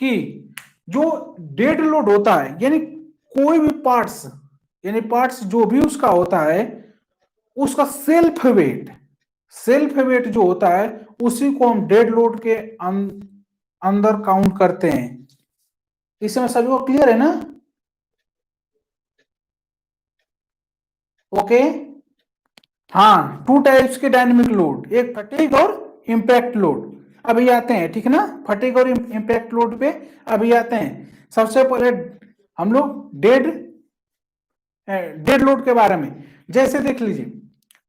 कि जो डेड लोड होता है यानी कोई भी पार्ट्स, यानी पार्ट्स जो भी उसका होता है उसका सेल्फ वेट जो होता है उसी को हम डेड लोड के अंदर काउंट करते हैं। इस समय सभी को क्लियर है ना, ओके। हाँ, टू टाइप्स के डायनेमिक लोड, एक फटीग और इम्पैक्ट लोड। अभी आते हैं, ठीक है ना, फटीग और इम्पैक्ट लोड पे अभी आते हैं। सबसे पहले हम लोग डेड लोड के बारे में। जैसे देख लीजिए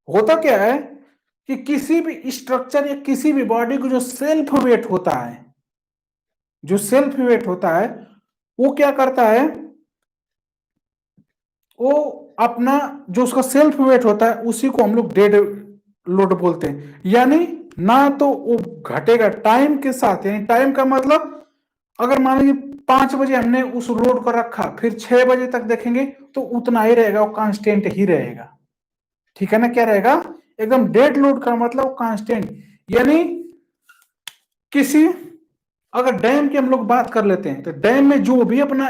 होता क्या है कि किसी भी स्ट्रक्चर या किसी भी बॉडी को जो सेल्फ वेट होता है, जो सेल्फ वेट होता है वो क्या करता है, वो अपना जो उसका सेल्फ वेट होता है उसी को हम लोग डेड लोड बोलते हैं। यानी ना तो वो घटेगा टाइम के साथ, यानी टाइम का मतलब अगर मान लीजिए 5 बजे हमने उस लोड को रखा फिर 6 बजे तक देखेंगे तो उतना ही रहेगा, वो कांस्टेंट ही रहेगा, ठीक है ना। क्या रहेगा, एकदम डेड लोड का मतलब कांस्टेंट। यानी किसी अगर डैम की हम लोग बात कर लेते हैं तो डैम में जो भी अपना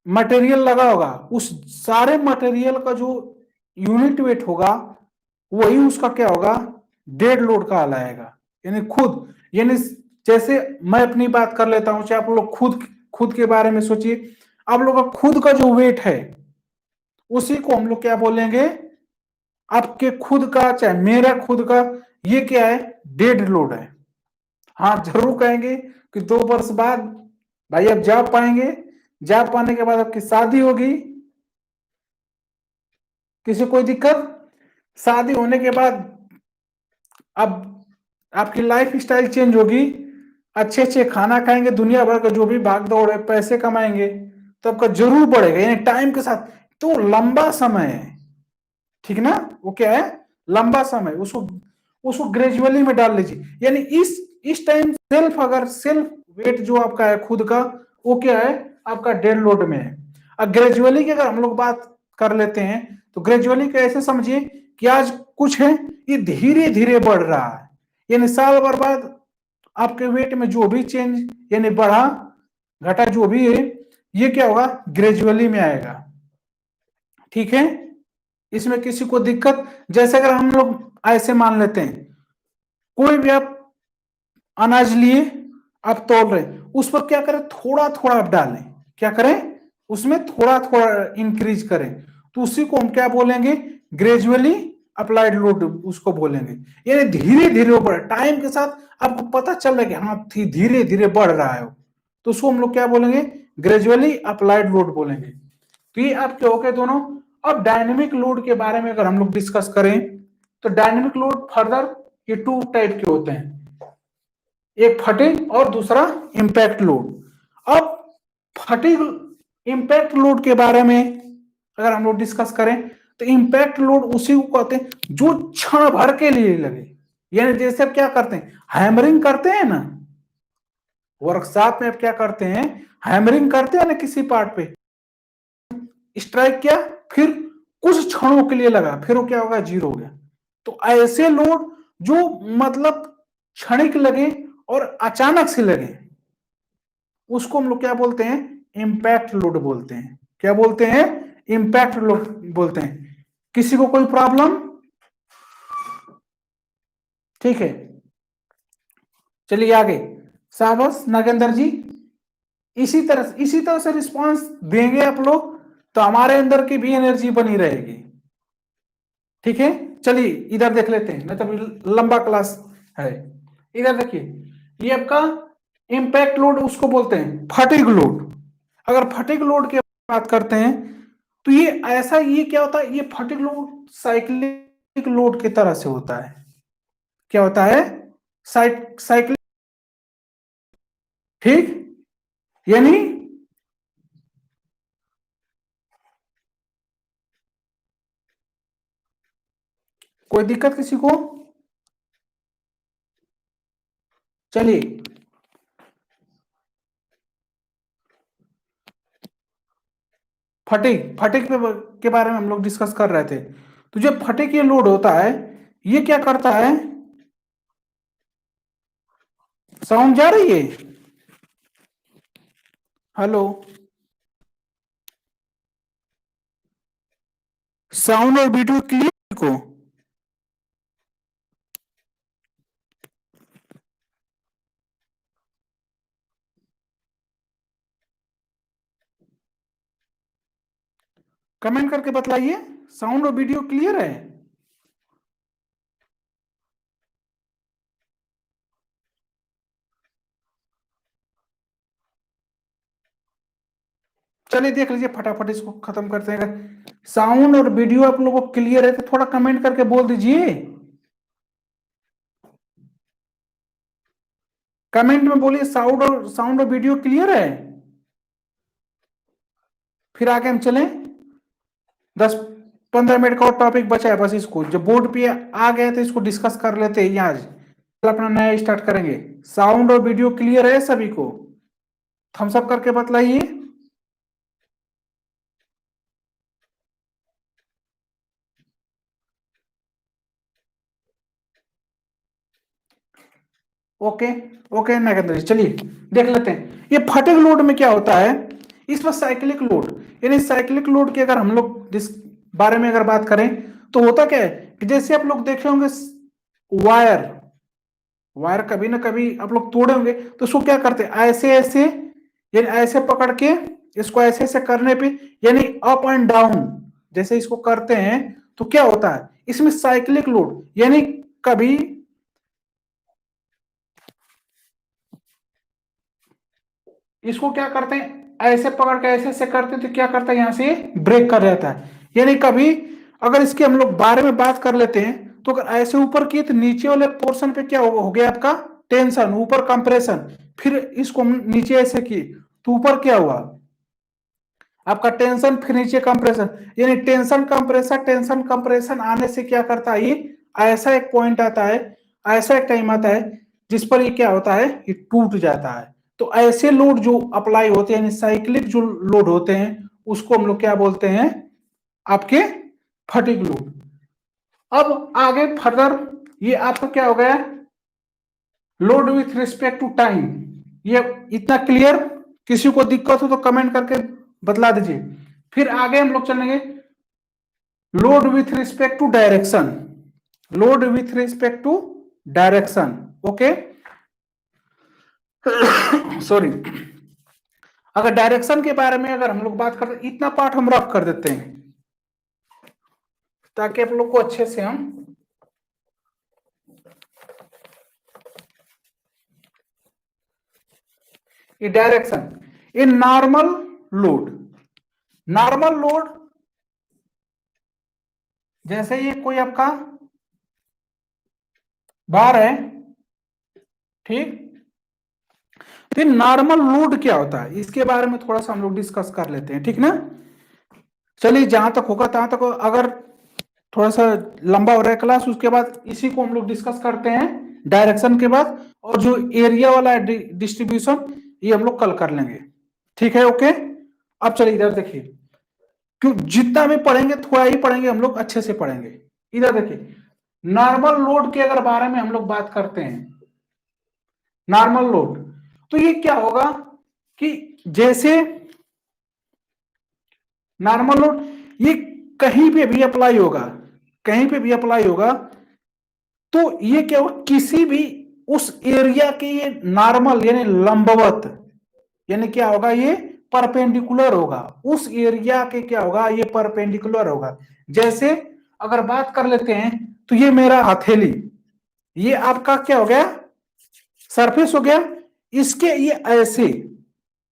मटेरियल लगा होगा उस सारे मटेरियल का जो यूनिट वेट होगा वही उसका क्या होगा, डेड लोड का कहलाएगा। यानी खुद, यानी जैसे मैं अपनी बात कर लेता हूं, चाहे आप लोग खुद खुद के बारे में सोचिए, आप लोग का खुद का जो वेट है उसी को हम लोग क्या बोलेंगे, आपके खुद का चाहे मेरा खुद का, ये क्या है, डेड लोड है। हाँ जरूर कहेंगे कि 2 वर्ष बाद भाई अब जा पाएंगे, जा पाने के बाद आपकी शादी होगी, किसी कोई दिक्कत, शादी होने के बाद अब आपकी लाइफ स्टाइल चेंज होगी, अच्छे अच्छे खाना खाएंगे, दुनिया भर का जो भी भाग दौड़ है पैसे कमाएंगे तो आपका जरूर बढ़ेगा, यानी टाइम के साथ। तो लंबा समय है, ठीक ना, वो क्या है, लंबा समय। उसको उसको ग्रेजुअली में डाल लीजिए। यानी इस टाइम सेल्फ, अगर सेल्फ वेट जो आपका है खुद का वो क्या है, आपका डेड लोड में है। अब ग्रेजुअली की अगर हम लोग बात कर लेते हैं तो ग्रेजुअली का ऐसे समझिए कि आज कुछ है ये धीरे धीरे बढ़ रहा है, यानी साल भर बाद आपके वेट में जो भी चेंज यानी बढ़ा घटा जो भी है ये क्या होगा, ग्रेजुअली में आएगा, ठीक है। इसमें किसी को दिक्कत, जैसे अगर हम लोग ऐसे मान लेते हैं कोई भी आप अनाज लिए, आप तोल रहे, उस पर क्या करें, थोड़ा थोड़ा आप डालें, क्या करें, उसमें थोड़ा थोड़ा इंक्रीज करें, तो उसी को हम क्या बोलेंगे, ग्रेजुअली अप्लाइड लोड उसको बोलेंगे। यानी धीरे धीरे बढ़, टाइम के साथ आपको पता चल रहा है कि हाँ धीरे धीरे बढ़ रहा है, तो उसको हम लोग क्या बोलेंगे, ग्रेजुअली अप्लाइड लोड बोलेंगे। तो ये आपके हो गए दोनों। अब डायनेमिक लोड के बारे में अगर हम लोग डिस्कस करें तो डायनेमिक लोड फर्दर ये 2 टाइप के होते हैं, एक फटीग और दूसरा इंपैक्ट लोड। अब फटीग इंपैक्ट लोड के बारे में अगर हम लोग डिस्कस करें तो इंपैक्ट लोड उसी को कहते हैं जो क्षण भर के लिए लगे। यानी जैसे आप क्या करते हैं, हैमरिंग करते हैं ना, वर्कशॉप में आप क्या करते हैं, हैमरिंग करते हैं ना किसी पार्ट पे, स्ट्राइक किया फिर कुछ क्षणों के लिए लगा फिर वो क्या होगा, जीरो हो गया। तो ऐसे लोड जो मतलब क्षणिक लगे और अचानक से लगे उसको हम लोग क्या बोलते हैं, इंपैक्ट लोड बोलते हैं। क्या बोलते हैं, इंपैक्ट लोड बोलते हैं। किसी को कोई प्रॉब्लम, ठीक है, चलिए आगे। शाबाश नागेंद्र जी, इसी तरह से रिस्पांस देंगे आप लोग तो हमारे अंदर की भी एनर्जी बनी रहेगी, ठीक है। चलिए इधर देख लेते हैं, नहीं तो लंबा क्लास है। इधर देखिए, ये आपका इम्पैक्ट लोड उसको बोलते हैं फटीग लोड। अगर फटीग लोड की बात करते हैं तो ये ऐसा, ये क्या होता है, ये फटीग लोड साइक्लिक लोड की तरह से होता है। क्या होता है? साइक्लिक। ठीक, यानी कोई दिक्कत किसी को? चलिए, फटीग, फटीग के बारे में हम लोग डिस्कस कर रहे थे। तो जब फटीग ये लोड होता है, ये क्या करता है? साउंड जा रही है? हेलो, साउंड और वीडियो क्लियर को? कमेंट करके बतलाइए, साउंड और वीडियो क्लियर है? चलिए देख लीजिए, फटाफट इसको खत्म करते हैं। साउंड और वीडियो आप लोगों को क्लियर है तो थोड़ा कमेंट करके बोल दीजिए। कमेंट में बोलिए साउंड और वीडियो क्लियर है। फिर आगे हम चलें। 10-15 मिनट का और टॉपिक बचा है बस, इसको जो बोर्ड पे आ गए थे इसको डिस्कस कर लेते हैं आज। कल अपना नया स्टार्ट करेंगे। साउंड और वीडियो क्लियर है सभी को? थम्स अप करके बतलाइए। ओके, ओके नागेंद्र जी, चलिए देख लेते हैं ये फटीग लोड में क्या होता है। इस पर साइक्लिक लोड, यानी साइक्लिक लोड की अगर हम लोग इस बारे में अगर बात करें तो होता क्या है कि जैसे आप लोग देखे होंगे वायर, वायर कभी ना कभी आप लोग तोड़े होंगे तो उसको क्या करते हैं, ऐसे ऐसे, यानी ऐसे पकड़ के इसको ऐसे ऐसे करने पे, यानी अप एंड डाउन जैसे इसको करते हैं तो क्या होता है इसमें साइक्लिक लोड, यानी कभी इसको क्या करते हैं ऐसे पकड़ के ऐसे ऐसे करते हैं तो क्या करता है, यहां से ब्रेक कर जाता है। यानी कभी अगर इसके हम लोग बारे में बात कर लेते हैं तो अगर ऐसे ऊपर की तो नीचे वाले पोर्शन पे क्या हो गया आपका टेंशन, ऊपर कंप्रेशन। फिर इसको हम नीचे ऐसे किए तो ऊपर क्या हुआ आपका टेंशन, फिर नीचे कंप्रेशन, यानी टेंशन कंप्रेशन आने से क्या करता है, ये ऐसा एक पॉइंट आता है, ऐसा एक टाइम आता है जिस पर ये क्या होता है, ये टूट जाता है। तो ऐसे लोड जो अप्लाई होते हैं, यानी साइक्लिक जो लोड होते हैं उसको हम लोग क्या बोलते हैं, आपके फटीग लोड। अब आगे फर्दर ये आपका क्या हो गया, load with respect to time. ये इतना क्लियर? किसी को दिक्कत हो तो कमेंट करके बतला दीजिए। फिर आगे हम लोग चलेंगे load with respect to direction, load with respect to direction. Okay, sorry. अगर डायरेक्शन के बारे में अगर हम लोग बात करते हैं, इतना पार्ट हम रफ कर देते हैं ताकि आप लोग को अच्छे से हम ये डायरेक्शन, ये नॉर्मल लोड, नॉर्मल लोड जैसे ये कोई आपका बार है, ठीक। तो नॉर्मल लोड क्या होता है इसके बारे में थोड़ा सा हम लोग डिस्कस कर लेते हैं, ठीक ना। चलिए जहां तक होगा तहां तक, अगर थोड़ा सा लंबा हो रहा है क्लास उसके बाद इसी को हम लोग डिस्कस करते हैं डायरेक्शन के बाद, और जो एरिया वाला है डिस्ट्रीब्यूशन ये हम लोग कल कर लेंगे, ठीक है। ओके, अब चलिए इधर देखिए, क्यों जितना भी पढ़ेंगे थोड़ा ही पढ़ेंगे हम लोग, अच्छे से पढ़ेंगे। इधर देखिए, नॉर्मल लोड के अगर बारे में हम लोग बात करते हैं, नॉर्मल लोड, तो ये क्या होगा कि जैसे नॉर्मल लोड ये कहीं पे भी अप्लाई होगा, कहीं पे भी अप्लाई होगा तो ये क्या होगा, किसी भी उस एरिया के ये नॉर्मल यानी लंबवत, यानी क्या होगा, ये परपेंडिकुलर होगा उस एरिया के, क्या होगा ये परपेंडिकुलर होगा। जैसे अगर बात कर लेते हैं तो ये मेरा हथेली, ये आपका क्या हो गया सरफेस हो गया, इसके ये ऐसे,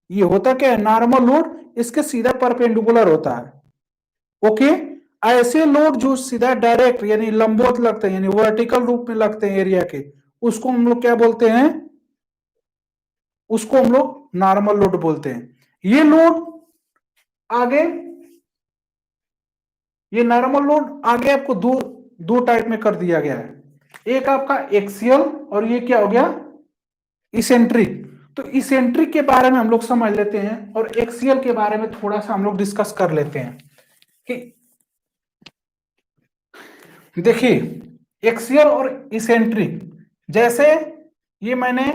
ये होता क्या है, नॉर्मल लोड इसके सीधा परपेंडिकुलर होता है। ओके, ऐसे लोड जो सीधा डायरेक्ट यानी लंबवत लगते हैं, यानी वर्टिकल रूप में लगते हैं एरिया के, उसको हम लोग क्या बोलते हैं, उसको हम लोग नॉर्मल लोड बोलते हैं। ये लोड आगे, ये नॉर्मल लोड आगे आपको दो दो टाइप में कर दिया गया है, एक आपका एक्सियल और ये क्या हो गया, इसेंट्रिक। तो इसेंट्रिक के बारे में हम लोग समझ लेते हैं और एक्सियल के बारे में थोड़ा सा हम लोग डिस्कस कर लेते हैं कि देखिए एक्सियल और इसेंट्रिक, जैसे ये मैंने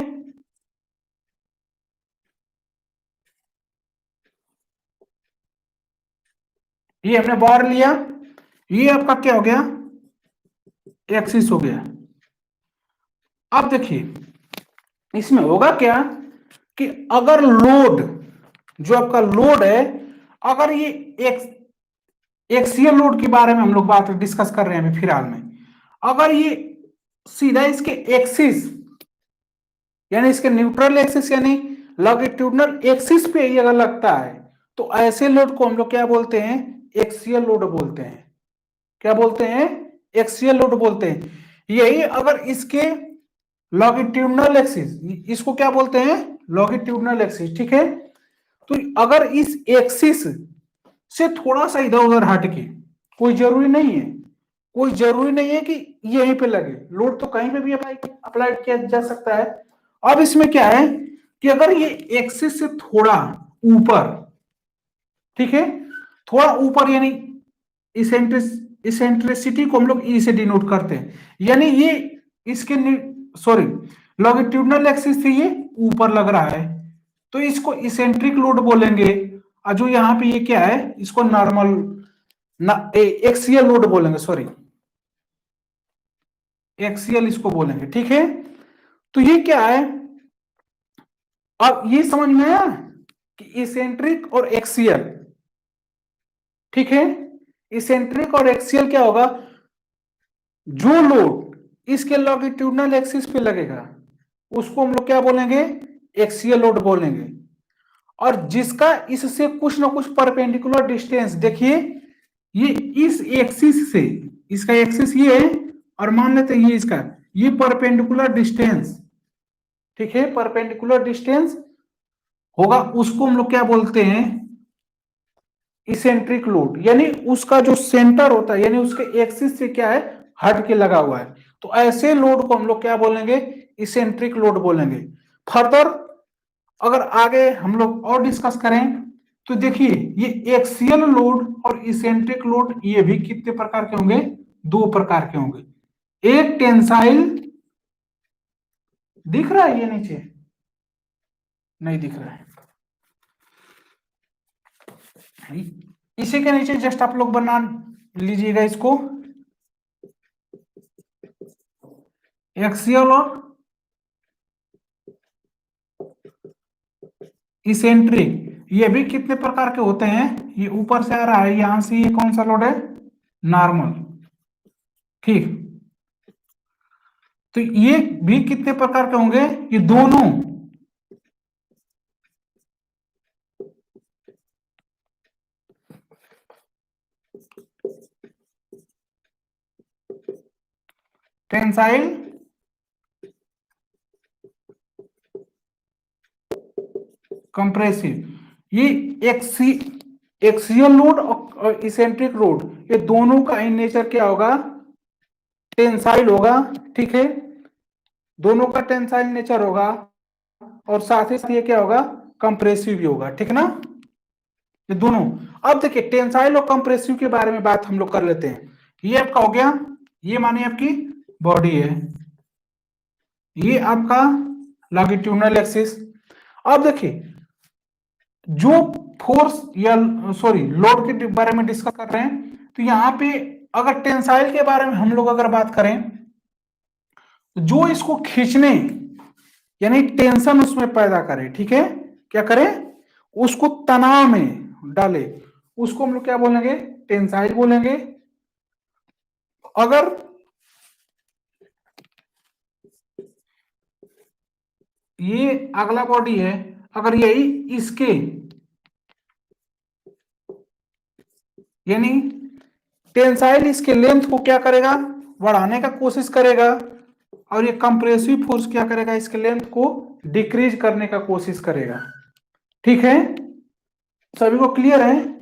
ये हमने बार लिया, ये आपका क्या हो गया, एक्सिस हो गया। अब देखिए इसमें होगा क्या कि अगर लोड, जो आपका लोड है, अगर ये एक्सियल लोड के बारे में हम लोग बात डिस्कस कर रहे हैं अभी फिलहाल में, अगर ये सीधा इसके एक्सिस यानी इसके न्यूट्रल एक्सिस यानी लॉन्गिट्यूडनल एक्सिस पे ये अगर लगता है, तो ऐसे लोड को हम लोग क्या बोलते हैं, एक्सियल लोड बोलते हैं। क्या बोलते हैं, एक्सियल लोड बोलते हैं। यही अगर इसके लॉन्गिट्यूडनल एक्सिस, इसको क्या बोलते हैं, लॉन्गिट्यूडनल एक्सिस, ठीक है। तो अगर इस एक्सिस से थोड़ा सा इधर उधर हट के, कोई जरूरी नहीं है, कोई जरूरी नहीं है कि यहीं पे लगे, लोड तो कहीं पे भी अप्लाई किया जा सकता है। अब इसमें क्या है कि अगर ये एक्सिस से थोड़ा ऊपर, ठीक है, थोड़ा ऊपर यानी इसेंट्रिसिटी को हम लोग ई से डिनोट करते हैं, यानी ये इसके सॉरी लॉन्गिट्यूडनल एक्सिस से ये ऊपर लग रहा है, तो इसको इसेंट्रिक लोड बोलेंगे। और जो यहाँ पे ये क्या है, इसको नॉर्मल एक्सियल लोड बोलेंगे, सॉरी एक्सियल इसको बोलेंगे, ठीक है। तो ये क्या है, अब ये समझ में आया कि इसेंट्रिक और एक्सियल, ठीक है। इसेंट्रिक और एक्सियल क्या होगा, जो लोड इसके लॉन्गिट्यूडनल एक्सिस पे लगेगा उसको हम लोग क्या बोलेंगे, एक्सियल लोड बोलेंगे। और जिसका इससे कुछ ना कुछ परपेंडिकुलर डिस्टेंस, देखिए ये इस एक्सिस से, इसका एक्सिस ये है और मान लेते हैं ये इसका, ये परपेंडिकुलर डिस्टेंस, ठीक है, परपेंडिकुलर डिस्टेंस होगा, उसको हम लोग क्या बोलते हैं, इसेंट्रिक लोड, यानी उसका जो सेंटर होता है यानी उसके एक्सिस से क्या है, हट के लगा हुआ है। तो ऐसे लोड को हम लोग क्या बोलेंगे, इसेंट्रिक लोड बोलेंगे। फर्दर अगर आगे हम लोग और डिस्कस करें तो देखिए ये एक्सियल लोड और इसेंट्रिक लोड ये भी कितने प्रकार के होंगे, दो प्रकार के होंगे। एक टेंसाइल, दिख रहा है ये नीचे, नहीं दिख रहा है, इसी के नीचे जस्ट आप लोग बना लीजिएगा इसको, एक्सियल और इसेंट्रिक, ये भी कितने प्रकार के होते हैं, ये ऊपर से आ रहा है, यहां से ये कौन सा लोड है, नॉर्मल, ठीक। तो ये भी कितने प्रकार के होंगे, ये दोनों टेंसाइल, कंप्रेसिव, ये एक्सियल लोड और इसेंट्रिक लोड, ये दोनों का इन नेचर क्या होगा, टेंसाइल होगा, ठीक है, दोनों का टेंसाइल नेचर होगा और साथ ही साथ ये क्या होगा, कंप्रेसिव भी होगा, ठीक ना, ये दोनों। अब देखिए टेंसाइल और कंप्रेसिव के बारे में बात हम लोग कर लेते हैं। ये आपका हो गया, ये मानिए आपकी बॉडी है, ये आपका लॉन्गिट्यूडनल एक्सिस। अब देखिए जो फोर्स या सॉरी लोड के बारे में डिस्कस कर रहे हैं, तो यहां पे अगर टेंसाइल के बारे में हम लोग अगर बात करें, तो जो इसको खींचने यानी टेंशन उसमें पैदा करे, ठीक है, क्या करे, उसको तनाव में डाले, उसको हम लोग क्या बोलेंगे, टेंसाइल बोलेंगे। अगर ये अगला बॉडी है, अगर यही इसके यानी टेंसाइल इसके लेंथ को क्या करेगा, बढ़ाने का कोशिश करेगा, और ये कंप्रेसिव फोर्स क्या करेगा, इसके लेंथ को डिक्रीज करने का कोशिश करेगा। ठीक है, सभी को क्लियर है?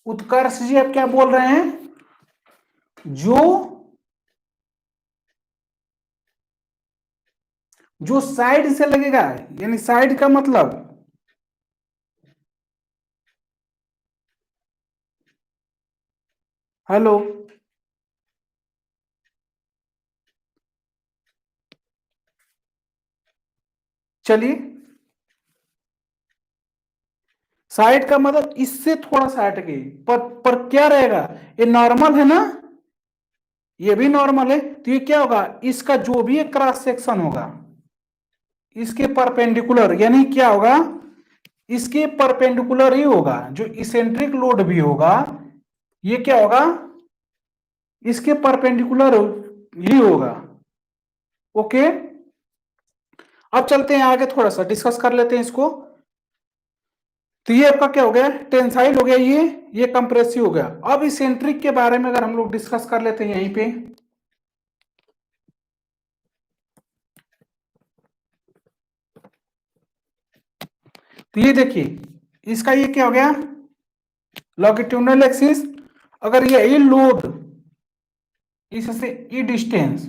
उत्कर्ष जी आप क्या बोल रहे हैं? जो जो साइड से लगेगा, यानी साइड का मतलब हेलो, चलिए, साइड का मतलब इससे थोड़ा सा हट गई, पर क्या रहेगा, ये नॉर्मल है ना, ये भी नॉर्मल है, तो ये क्या होगा, इसका जो भी एक क्रॉस सेक्शन होगा इसके परपेंडिकुलर, यानी क्या होगा, इसके परपेंडिकुलर ही होगा, जो इसेंट्रिक लोड भी होगा ये क्या होगा, इसके परपेंडिकुलर ही होगा। ओके, अब चलते हैं आगे, थोड़ा सा डिस्कस कर लेते हैं इसको। तो ये आपका क्या हो गया, टेंसाइल हो गया, ये कंप्रेसिव हो गया। अब इसेंट्रिक के बारे में अगर हम लोग डिस्कस कर लेते हैं यहीं पे, तो ये देखिए इसका ये क्या हो गया, लॉन्गिट्यूडिनल एक्सिस, अगर ये लोड इससे ई डिस्टेंस,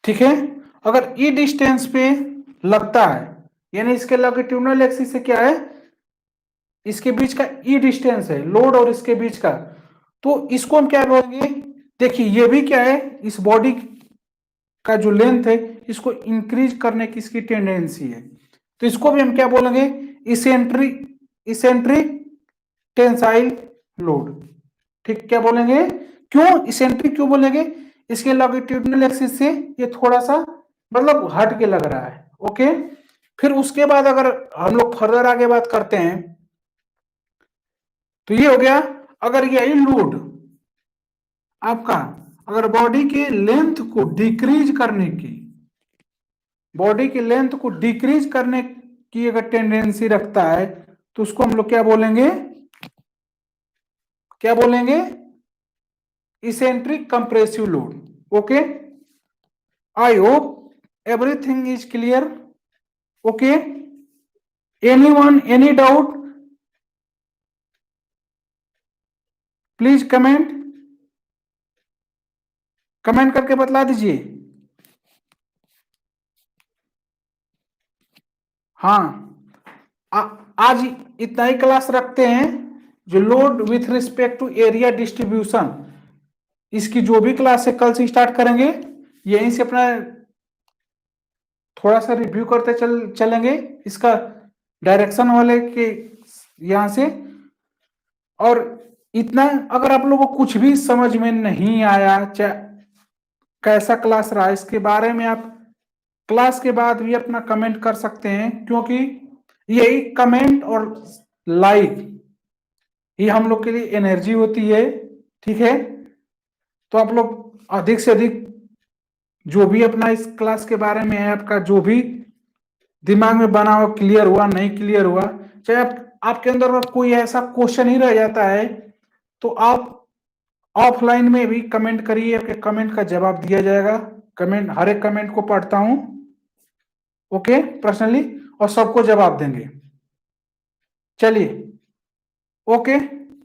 ठीक है, अगर ई डिस्टेंस पे लगता है, यानी इसके लॉन्गिट्यूडिनल एक्सिस से क्या है, इसके बीच का ई डिस्टेंस है लोड और इसके बीच का, तो इसको हम क्या बोलेंगे, देखिए ये भी क्या है, इस बॉडी का जो लेंथ है इसको इंक्रीज करने की इसकी टेंडेंसी है, तो इसको भी हम क्या बोलेंगे, इसेंट्रिक इसेंट्रिक टेंसाइल लोड। ठीक, क्या बोलेंगे, क्यों इसेंट्रिक क्यों बोलेंगे, इसके लॉन्गिट्यूडिनल एक्सिस से ये थोड़ा सा मतलब हट के लग रहा है। ओके, फिर उसके बाद अगर हम लोग फर्दर आगे बात करते हैं, तो ये हो गया, अगर यही लोड आपका अगर बॉडी के लेंथ को डिक्रीज करने की, बॉडी की लेंथ को डिक्रीज करने की अगर टेंडेंसी रखता है, तो उसको हम लोग क्या बोलेंगे, क्या बोलेंगे, eccentric compressive load. Okay, I hope everything is clear. Okay, anyone any doubt, please comment, comment करके बतला दीजिए। हाँ, आज इतना ही क्लास रखते हैं, जो load with respect to area distribution, इसकी जो भी क्लास है कल से स्टार्ट करेंगे, यहीं से अपना थोड़ा सा रिव्यू करते चलेंगे इसका डायरेक्शन वाले के यहां से। और इतना, अगर आप लोगों को कुछ भी समझ में नहीं आया, चाहे कैसा क्लास रहा, इसके बारे में आप क्लास के बाद भी अपना कमेंट कर सकते हैं, क्योंकि यही कमेंट और लाइक ये हम लोग के लिए एनर्जी होती है। ठीक है, तो आप लोग अधिक से अधिक जो भी अपना इस क्लास के बारे में है, आपका जो भी दिमाग में बना हुआ, क्लियर हुआ नहीं क्लियर हुआ, चाहे आपके अंदर अगर कोई ऐसा क्वेश्चन ही रह जाता है, तो आप ऑफलाइन में भी कमेंट करिए, आपके कमेंट का जवाब दिया जाएगा। कमेंट, हर एक कमेंट को पढ़ता हूं, ओके, पर्सनली, और सबको जवाब देंगे। चलिए, okay,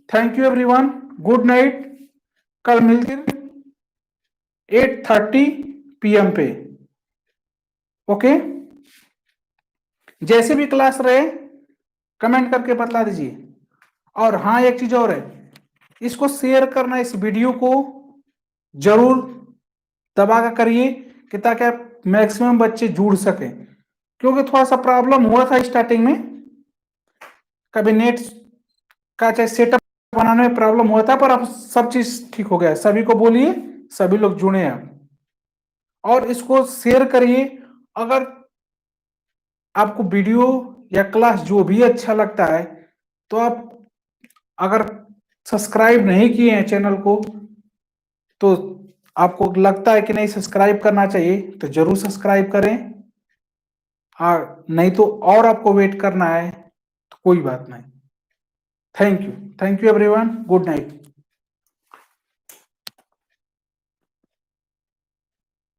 thank you everyone, good night, कल मिलते 8:30 PM पे। ओके, जैसे भी क्लास रहे कमेंट करके बतला दीजिए। और हाँ, एक चीज और है, इसको शेयर करना, इस वीडियो को जरूर दबा कर करिए, कि ताकि आप मैक्सिमम बच्चे जुड़ सके, क्योंकि थोड़ा सा प्रॉब्लम हुआ था स्टार्टिंग में, कभी नेट का चाहे सेटअप बनाने में प्रॉब्लम हुआ था, पर अब सब चीज ठीक हो गया। सभी को बोलिए, सभी लोग जुड़े हैं और इसको शेयर करिए। अगर आपको वीडियो या क्लास जो भी अच्छा लगता है तो आप अगर सब्सक्राइब नहीं किए हैं चैनल को, तो आपको लगता है कि नहीं सब्सक्राइब करना चाहिए, तो जरूर सब्सक्राइब करें। नहीं तो और आपको वेट करना है तो कोई बात नहीं। Thank you everyone, good night.